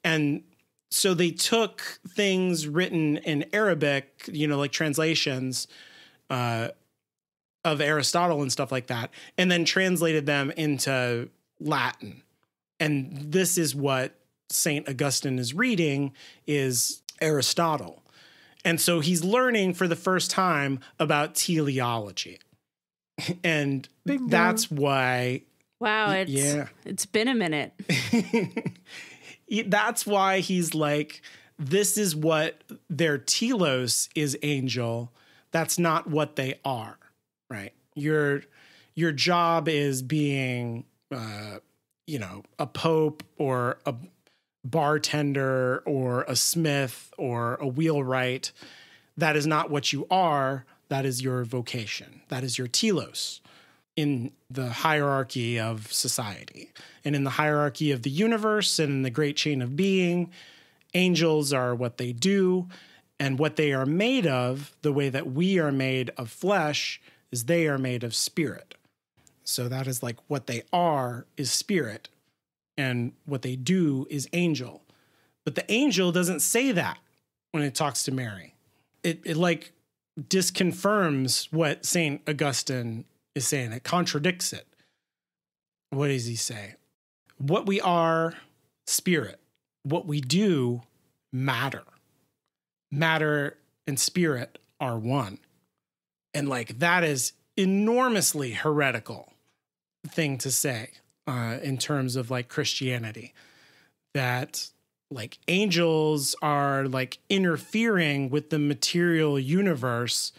And so they took things written in Arabic, you know, like translations, of Aristotle and stuff like that, and then translated them into Latin. And this is what St. Augustine is reading, is Aristotle. And so he's learning for the first time about teleology. And Bingo. that's why, Wow, yeah. it's been a minute. That's why he's like, this is what their telos is angel. That's not what they are. Right. Your job is being, you know, a pope or a bartender or a smith or a wheelwright. That is not what you are. That is your vocation. That is your telos in the hierarchy of society. And in the hierarchy of the universe and in the great chain of being, angels are what they do, and what they are made of, the way that we are made of flesh, is they are made of spirit. So that is like what they are is spirit, and what they do is angel. But the angel doesn't say that when it talks to Mary. It like disconfirms what St. Augustine is saying. It contradicts it. What does he say? What we are, spirit. What we do, matter. Matter and spirit are one. And like that is enormously heretical thing to say in terms of like Christianity, that like angels are like interfering with the material universe,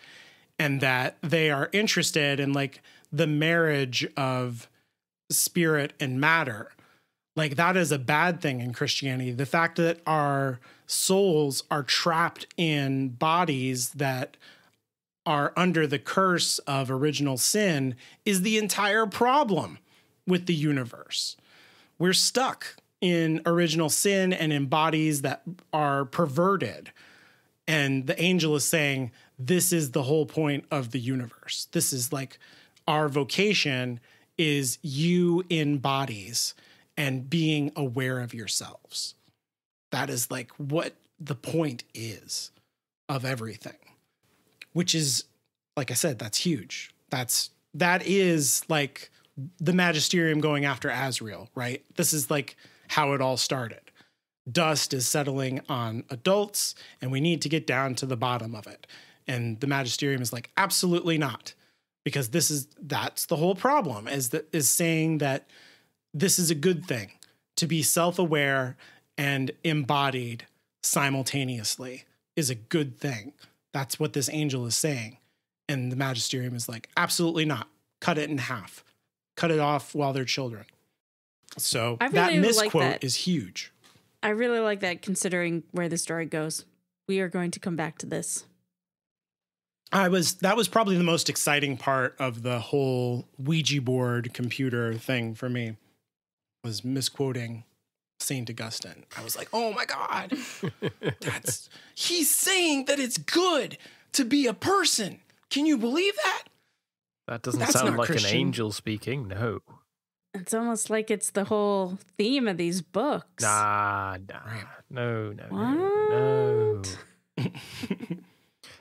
and that they are interested in like the marriage of spirit and matter. Like that is a bad thing in Christianity. The fact that our souls are trapped in bodies that are under the curse of original sin is the entire problem with the universe. We're stuck in original sin and in bodies that are perverted. And the angel is saying, this is the whole point of the universe. This is like our vocation is you in bodies and being aware of yourselves. That is like what the point is of everything, which is, like I said, that's huge. That is like the magisterium going after Azrael, right? This is like how it all started. Dust is settling on adults, and we need to get down to the bottom of it. And the magisterium is like, absolutely not, because that's the whole problem, is saying that this is a good thing to be self-aware and embodied simultaneously is a good thing. That's what this angel is saying. And the magisterium is like, absolutely not. Cut it in half. Cut it off while they're children. So that misquote is huge. I really like that, considering where the story goes. We are going to come back to this. That was probably the most exciting part of the whole Ouija board computer thing for me, was misquoting St. Augustine. I was like, oh my God, he's saying that it's good to be a person. Can you believe that? That doesn't sound like Christian. An angel speaking, no. It's almost like it's the whole theme of these books. Nah, right. No.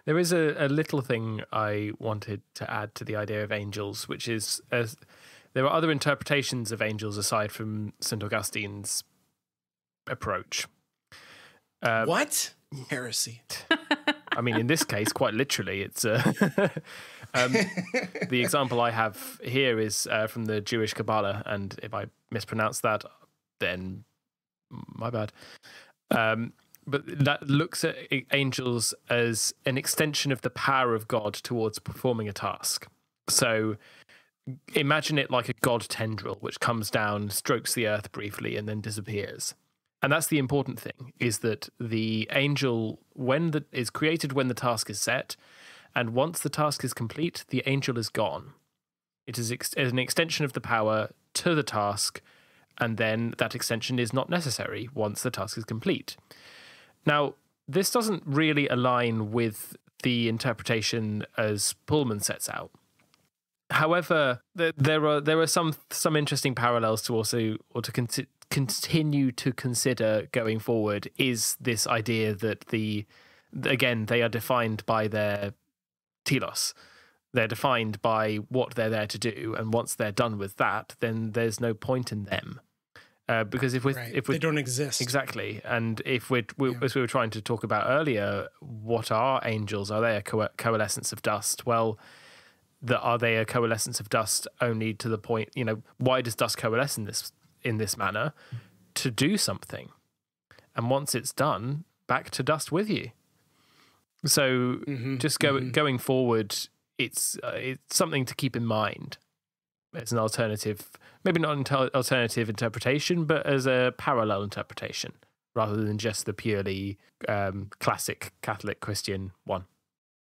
There is a little thing I wanted to add to the idea of angels, which is there are other interpretations of angels aside from St. Augustine's approach. What? Heresy. I mean, in this case, quite literally, it's the example I have here is from the Jewish Kabbalah, and if I mispronounce that, then my bad. But that looks at angels as an extension of the power of God towards performing a task. So imagine it like a god tendril, which comes down, strokes the earth briefly, and then disappears. And that's the important thing, is that the angel, is created when the task is set, and once the task is complete, the angel is gone. It is an extension of the power to the task, and then that extension is not necessary once the task is complete. Now, this doesn't really align with the interpretation as Pullman sets out. However, there are some interesting parallels to continue to consider going forward, is this idea that they are defined by their telos. They're defined by what they're there to do, and once they're done with that, then there's no point in them. Because if they don't exist. Exactly. And if as we were trying to talk about earlier, what are angels? Are they a coalescence of dust? Well, are they a coalescence of dust only to the point, why does dust coalesce in this manner? To do something. And once it's done, back to dust with you. So going forward, it's something to keep in mind. It's an alternative, maybe not an alternative interpretation, but as a parallel interpretation, rather than just the purely classic Catholic Christian one.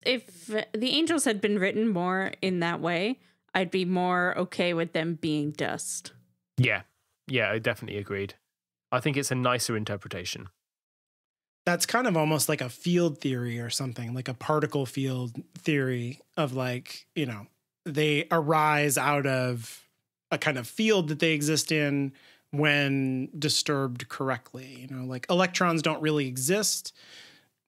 if the angels had been written more in that way, I'd be more okay with them being dust. Yeah, I definitely agreed. I think it's a nicer interpretation. That's kind of almost like a field theory or something, like a particle field theory of like, you know, they arise out of a kind of field that they exist in when disturbed correctly. You know, like electrons don't really exist,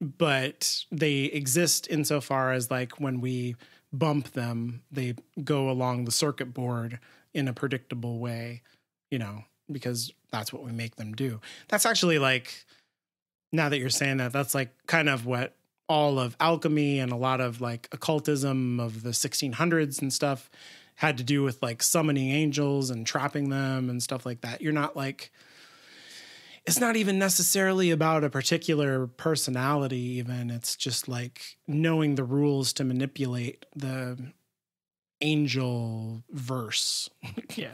but they exist insofar as like when we bump them, they go along the circuit board in a predictable way, you know, because that's what we make them do. That's actually like, now that you're saying that, that's like kind of what all of alchemy and a lot of like occultism of the 1600s and stuff had to do with, like summoning angels and trapping them and stuff like that. You're not like, it's not even necessarily about a particular personality even. It's just like knowing the rules to manipulate the angel verse,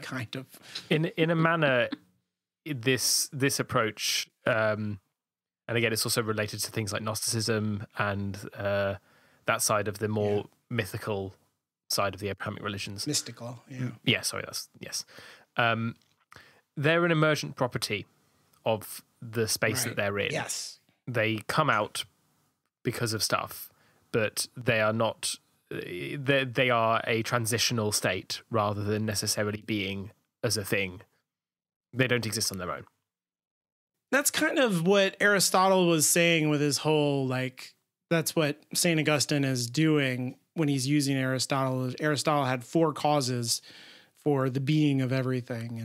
kind of. In a manner, this approach, and again, it's also related to things like Gnosticism and that side of the more mythical side of the Abrahamic religions. Mystical, yes. They're an emergent property of the space that they're in. Yes. They come out because of stuff, but they are not... They are a transitional state rather than necessarily being as a thing. They don't exist on their own. That's kind of what Aristotle was saying with his whole, like, that's what St. Augustine is doing when he's using Aristotle. Aristotle had 4 causes for the being of everything,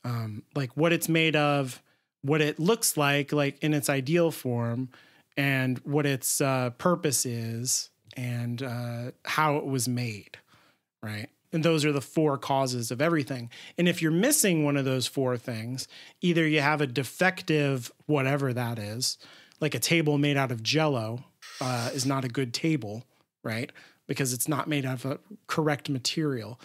and like what it's made of, what it looks like in its ideal form, and what its purpose is, and how it was made, right? And those are the 4 causes of everything. And if you're missing one of those 4 things, either you have a defective whatever that is, like a table made out of Jell-O is not a good table, right? Because it's not made out of a correct material.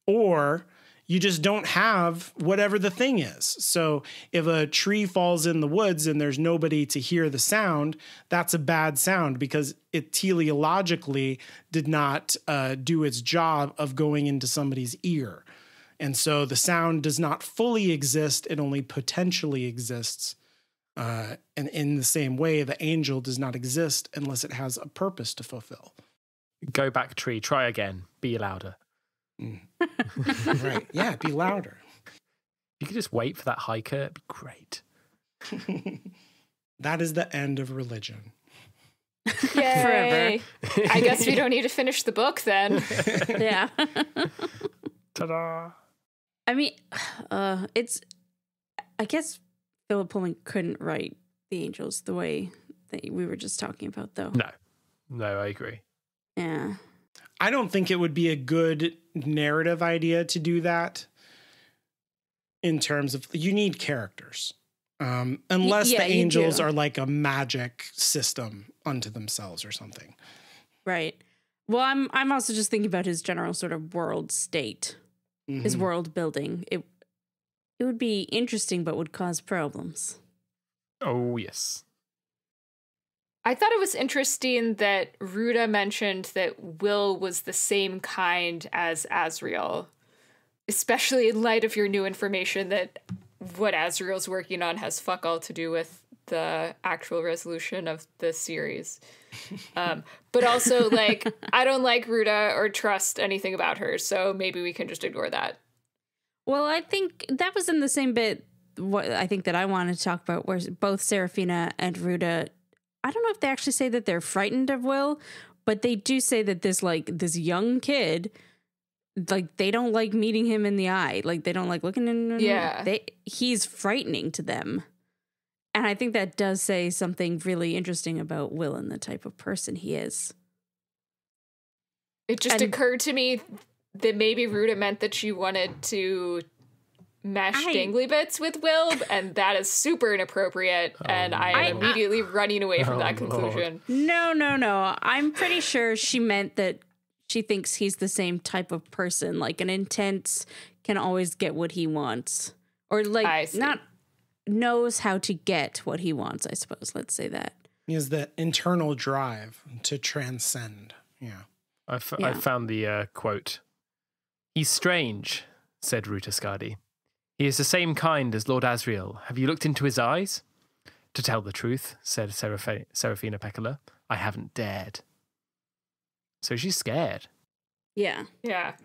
Or you just don't have whatever the thing is. So if a tree falls in the woods and there's nobody to hear the sound, that's a bad sound because it teleologically did not do its job of going into somebody's ear. And so the sound does not fully exist. It only potentially exists. And in the same way, the angel does not exist unless it has a purpose to fulfill. Go back, tree. Try again. Be louder. Right. Yeah, be louder. You could just wait for that hiker. It'd be great. That is the end of religion. Yay. Forever. I guess we don't need to finish the book then. Yeah. Ta-da. I mean, I guess Philip Pullman couldn't write the angels the way that we were just talking about, though. No, I agree. Yeah. I don't think it would be a good narrative idea to do that in terms of, you need characters. Unless the angels are like a magic system unto themselves or something. Right. Well, I'm also just thinking about his general sort of world state, his world building. It would be interesting, but would cause problems. Oh, yes. I thought it was interesting that Ruta mentioned that Will was the same kind as Azrael, especially in light of your new information that what Azrael's working on has fuck all to do with the actual resolution of the series. But also, like, I don't like Ruta or trust anything about her, so maybe we can just ignore that. Well, I think that was in the same bit what I think that I wanted to talk about, where both Serafina and Ruta, I don't know if they actually say that they're frightened of Will, but they do say that this young kid, like, they don't like meeting him in the eye. Like, they don't like looking in. Yeah. He's frightening to them. And I think that does say something really interesting about Will and the type of person he is. It just occurred to me that maybe Ruta meant that she wanted to mesh dangly bits with Will, and that is super inappropriate, and I am immediately running away from that conclusion. Lord. No. I'm pretty sure she meant that she thinks he's the same type of person, like an intense, can always get what he wants. Or like not knows how to get what he wants, I suppose. Let's say that. He has that internal drive to transcend. Yeah. I found the quote. "He's strange," said Ruta Skadi. "He is the same kind as Lord Asriel. Have you looked into his eyes?" "To tell the truth," said Serafina Pekkala, "I haven't dared." So she's scared. Yeah. Yeah.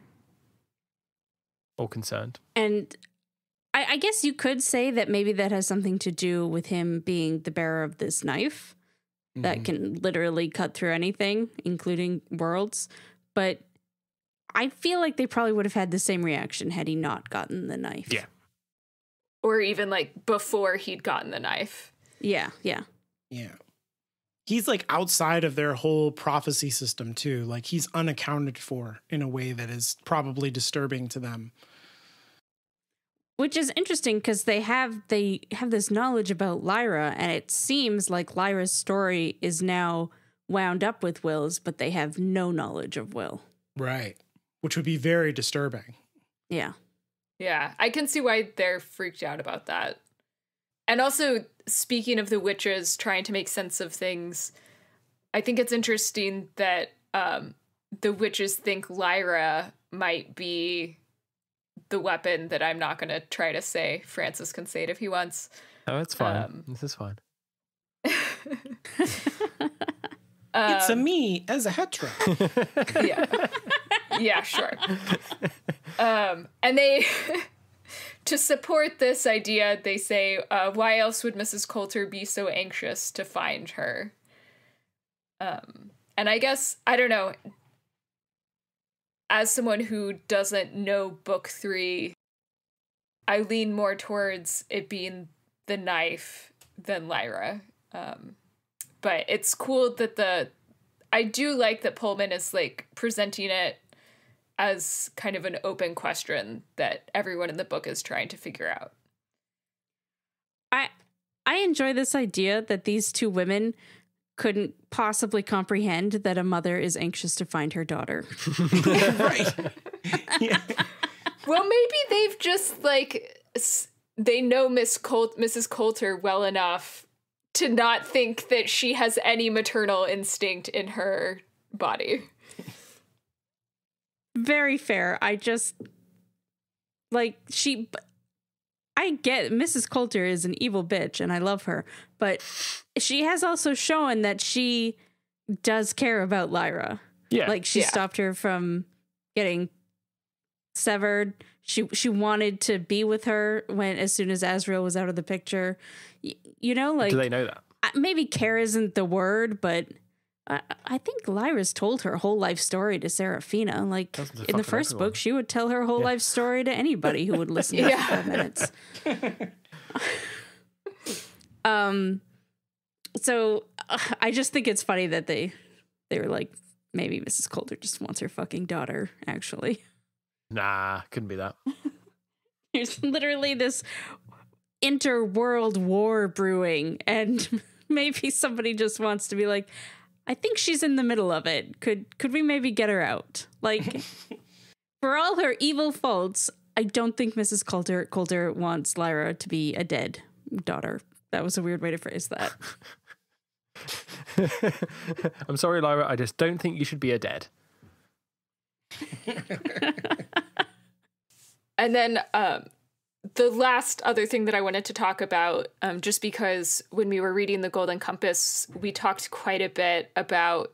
Or concerned. And I guess you could say that maybe that has something to do with him being the bearer of this knife that can literally cut through anything, including worlds. But I feel like they probably would have had the same reaction had he not gotten the knife. Yeah. Or even like before he'd gotten the knife. Yeah, yeah. Yeah. He's like outside of their whole prophecy system too. Like he's unaccounted for in a way that is probably disturbing to them. Which is interesting because they have this knowledge about Lyra, and it seems like Lyra's story is now wound up with Will's, but they have no knowledge of Will. Right. Which would be very disturbing. Yeah. Yeah, I can see why they're freaked out about that. And also, speaking of the witches trying to make sense of things, I think it's interesting that the witches think Lyra might be the weapon that I'm not going to try to say. Francis can say it if he wants. Oh, it's fine. This is fine. It's a me as a hetero. Yeah. Yeah, sure. And they, to support this idea, they say, why else would Mrs. Coulter be so anxious to find her? And I guess, I don't know, as someone who doesn't know book 3, I lean more towards it being the knife than Lyra. But it's cool that I do like that Pullman is like presenting it as kind of an open question that everyone in the book is trying to figure out. I enjoy this idea that these two women couldn't possibly comprehend that a mother is anxious to find her daughter. Right. Yeah. Well, maybe they've just like they know Mrs. Coulter well enough to not think that she has any maternal instinct in her body. Very fair. I just I get Mrs. Coulter is an evil bitch and I love her, but she has also shown that she does care about Lyra. Yeah. Like she stopped her from getting severed. She wanted to be with her as soon as Asriel was out of the picture. You know, like, do they know that? Maybe care isn't the word, but I think Lyra's told her whole life story to Serafina. Like in the first book, she would tell her whole life story to anybody who would listen to 5 minutes. So I just think it's funny that they were like, maybe Mrs. Coulter just wants her fucking daughter, actually. Nah, couldn't be that. There's literally this interworld war brewing, and maybe somebody just wants to be like, I think she's in the middle of it. Could we maybe get her out? Like, for all her evil faults, I don't think Mrs. Coulter wants Lyra to be a dead daughter. That was a weird way to phrase that. I'm sorry, Lyra. I just don't think you should be a dead. And then the last other thing that I wanted to talk about, just because when we were reading The Golden Compass, we talked quite a bit about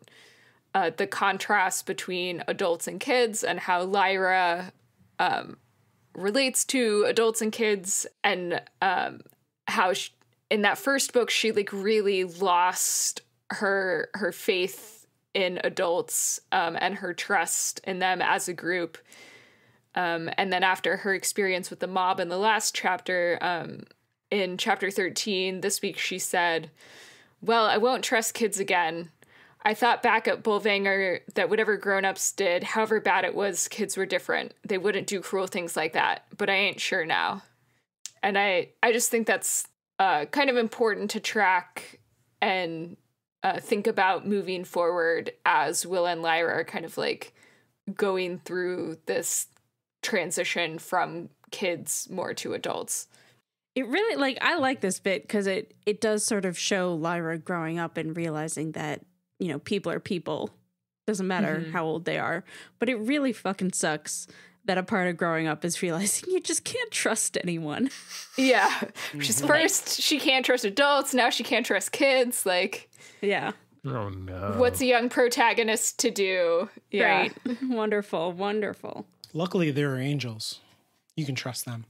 the contrast between adults and kids and how Lyra relates to adults and kids, and how in that first book she like really lost her faith in adults and her trust in them as a group. And then after her experience with the mob in the last chapter, in chapter 13, this week she said, well, I won't trust kids again. I thought back at Bolvanger that whatever grown-ups did, however bad it was, kids were different. They wouldn't do cruel things like that, but I ain't sure now. And I just think that's kind of important to track and think about moving forward as Will and Lyra are kind of like going through this transition from kids more to adults. It really, like, I like this bit because it does sort of show Lyra growing up and realizing that, you know, people are people. Doesn't matter how old they are. But it really fucking sucks that a part of growing up is realizing you just can't trust anyone. Yeah. First, she can't trust adults. Now she can't trust kids. Like, yeah. Oh, no. What's a young protagonist to do? Yeah. Great. Wonderful. Wonderful. Luckily, there are angels. You can trust them.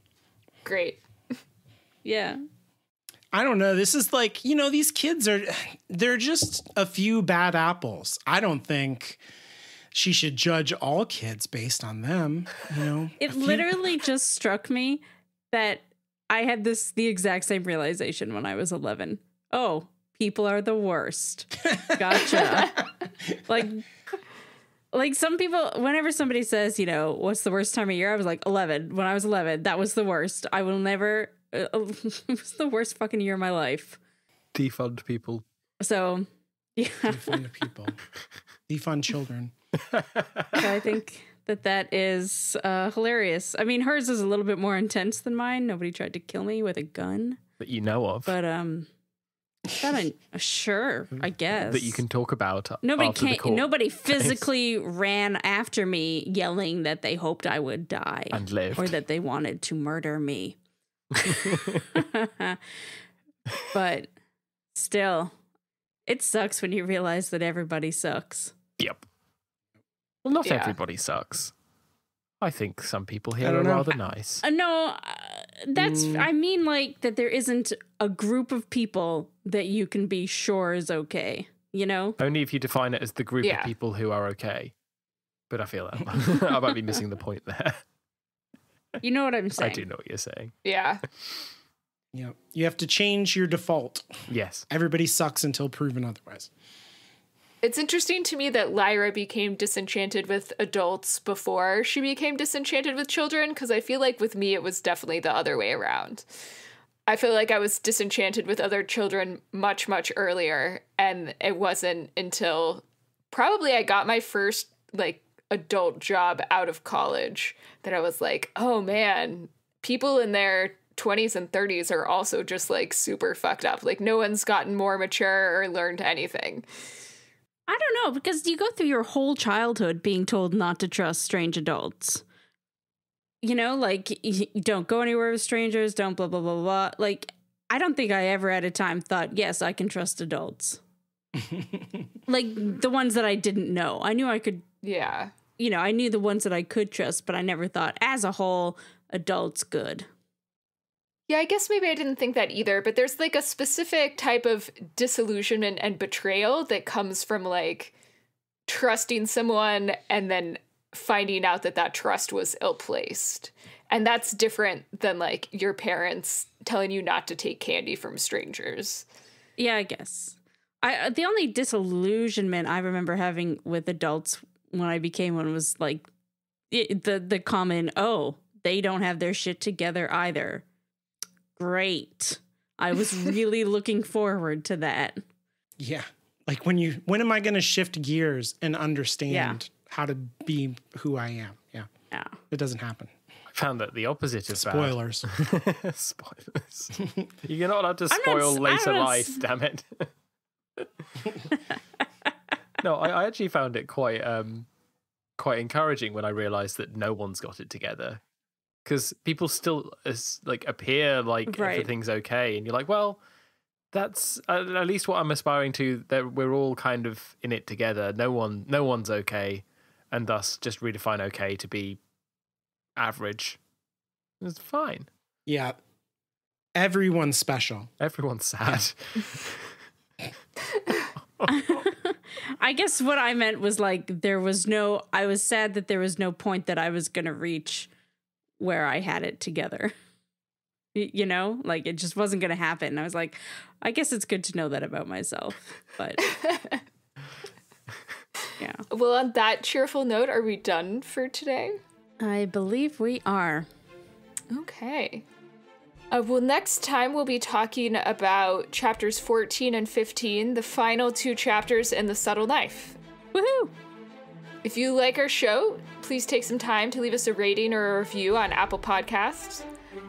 Great. Yeah. I don't know. This is like, you know, these kids they're just a few bad apples. I don't think she should judge all kids based on them, you know. It literally just struck me that I had the exact same realization when I was 11. Oh, people are the worst. Gotcha. Like some people, whenever somebody says, you know, what's the worst time of year? I was like 11. When I was 11, that was the worst. I will never, it was the worst fucking year of my life. Defund people. So, yeah. Defund people. Defund children. I think that is hilarious. I mean, hers is a little bit more intense than mine. Nobody tried to kill me with a gun. That you know of. But, sure, I guess. That you can talk about. Nobody physically ran after me yelling that they hoped I would die. And lived. Or that they wanted to murder me. But still, it sucks when you realize that everybody sucks. Yep. Well, not everybody sucks. I think some people here are rather nice. No, that's, I mean, like, that there isn't a group of people that you can be sure is okay, you know? Only if you define it as the group of people who are okay. But I feel that I might be missing the point there. You know what I'm saying? I do know what you're saying. Yeah. Yeah. You have to change your default. Yes. Everybody sucks until proven otherwise. It's interesting to me that Lyra became disenchanted with adults before she became disenchanted with children, because I feel like with me it was definitely the other way around. I feel like I was disenchanted with other children much, much earlier, and it wasn't until probably I got my first, like, adult job out of college that I was like, oh man, people in their 20s and 30s are also just, like, super fucked up. Like, no one's gotten more mature or learned anything. I don't know, because you go through your whole childhood being told not to trust strange adults. You know, like, you don't go anywhere with strangers, don't blah, blah, blah, blah. Like, I don't think I ever at a time thought, yes, I can trust adults. Like, the ones that I didn't know. I knew I could, you know, I knew the ones that I could trust, but I never thought, as a whole, adults good. Yeah, I guess maybe I didn't think that either, but there's, like, a specific type of disillusionment and betrayal that comes from, like, trusting someone and then finding out that that trust was ill-placed. And that's different than, like, your parents telling you not to take candy from strangers. Yeah, I guess. The only disillusionment I remember having with adults when I became one was, like, the common, oh, they don't have their shit together either. Great. I was really looking forward to that. Yeah. Like when am I going to shift gears and understand how to be who I am? Yeah. Yeah. It doesn't happen. I found that the opposite is Spoilers. Bad. Spoilers. You're not allowed to spoil later life, damn it. No, I actually found it quite encouraging when I realized that no one's got it together. Because people still appear like everything's okay, and you're like, well, that's at least what I'm aspiring to. That we're all kind of in it together. No one's okay, and thus just redefine okay to be average. It's fine. Yeah, everyone's special. Everyone's sad. I guess what I meant was like I was sad that there was no point that I was going to reach where I had it together, you know, like it just wasn't going to happen. And I was like, I guess it's good to know that about myself, but yeah. Well, on that cheerful note, are we done for today? I believe we are. Okay. Well, next time we'll be talking about chapters 14 and 15, the final two chapters in The Subtle Knife. Woohoo! If you like our show, please take some time to leave us a rating or a review on Apple Podcasts.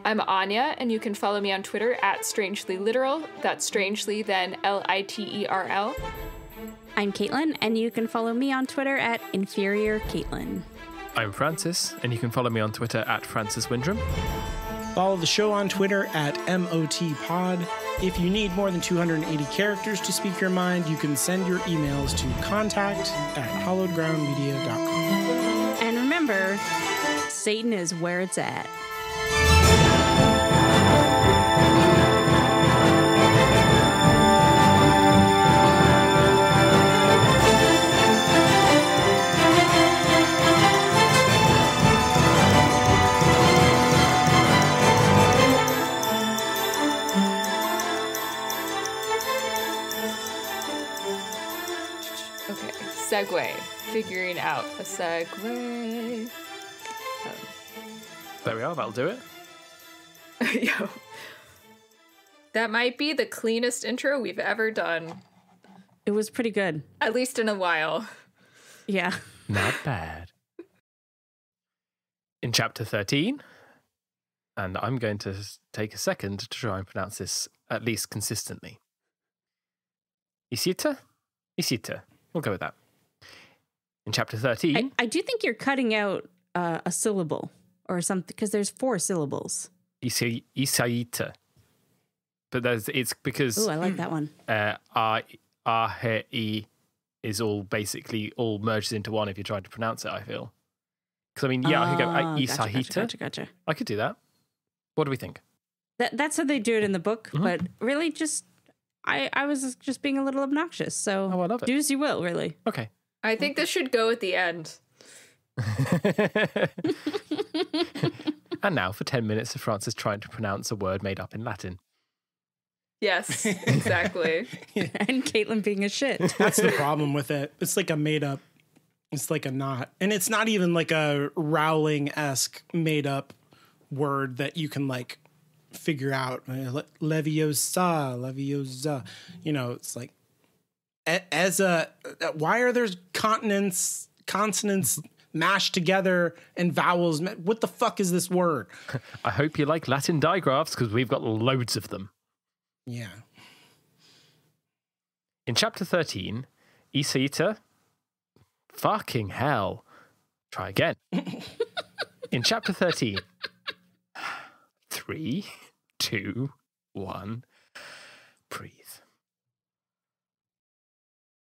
I'm Anya, and you can follow me on Twitter at StrangelyLiteral. That's strangely, then Literl. I'm Caitlin, and you can follow me on Twitter at InferiorCaitlin. I'm Francis, and you can follow me on Twitter at Francis Windrum. Follow the show on Twitter at MOTPod. If you need more than 280 characters to speak your mind, you can send your emails to contact@hallowedgroundmedia.com. And remember, Satan is where it's at. Segue. Figuring out a segue. There we are, that'll do it. Yo. That might be the cleanest intro we've ever done. It was pretty good. At least in a while. Yeah. Not bad. In chapter 13, and I'm going to take a second to try and pronounce this at least consistently. Isita? Isita. We'll go with that. In chapter 13... I do think you're cutting out a syllable or something, because there's 4 syllables. Isaita. But it's because... Ooh, I like that one. A is all basically all merged into one if you're trying to pronounce it, I feel. Because, I mean, yeah, I could go Isahita. Gotcha. I could do that. What do we think? That's how they do it in the book, but really just... I was just being a little obnoxious, so I love it. Do as you will, really. Okay. I think this should go at the end. And now for 10 minutes of Francis trying to pronounce a word made up in Latin. Yes, exactly. And Caitlin being a shit. That's the problem with it. It's like a made up, it's like a not. And it's not even like a Rowling-esque made up word that you can like figure out. Leviosa. You know, it's like, why are there consonants mashed together and vowels? What the fuck is this word? I hope you like Latin digraphs because we've got loads of them. Yeah. In chapter 13, Isaita. Fucking hell. Try again. In chapter 13. 3, 2, 1. Breathe.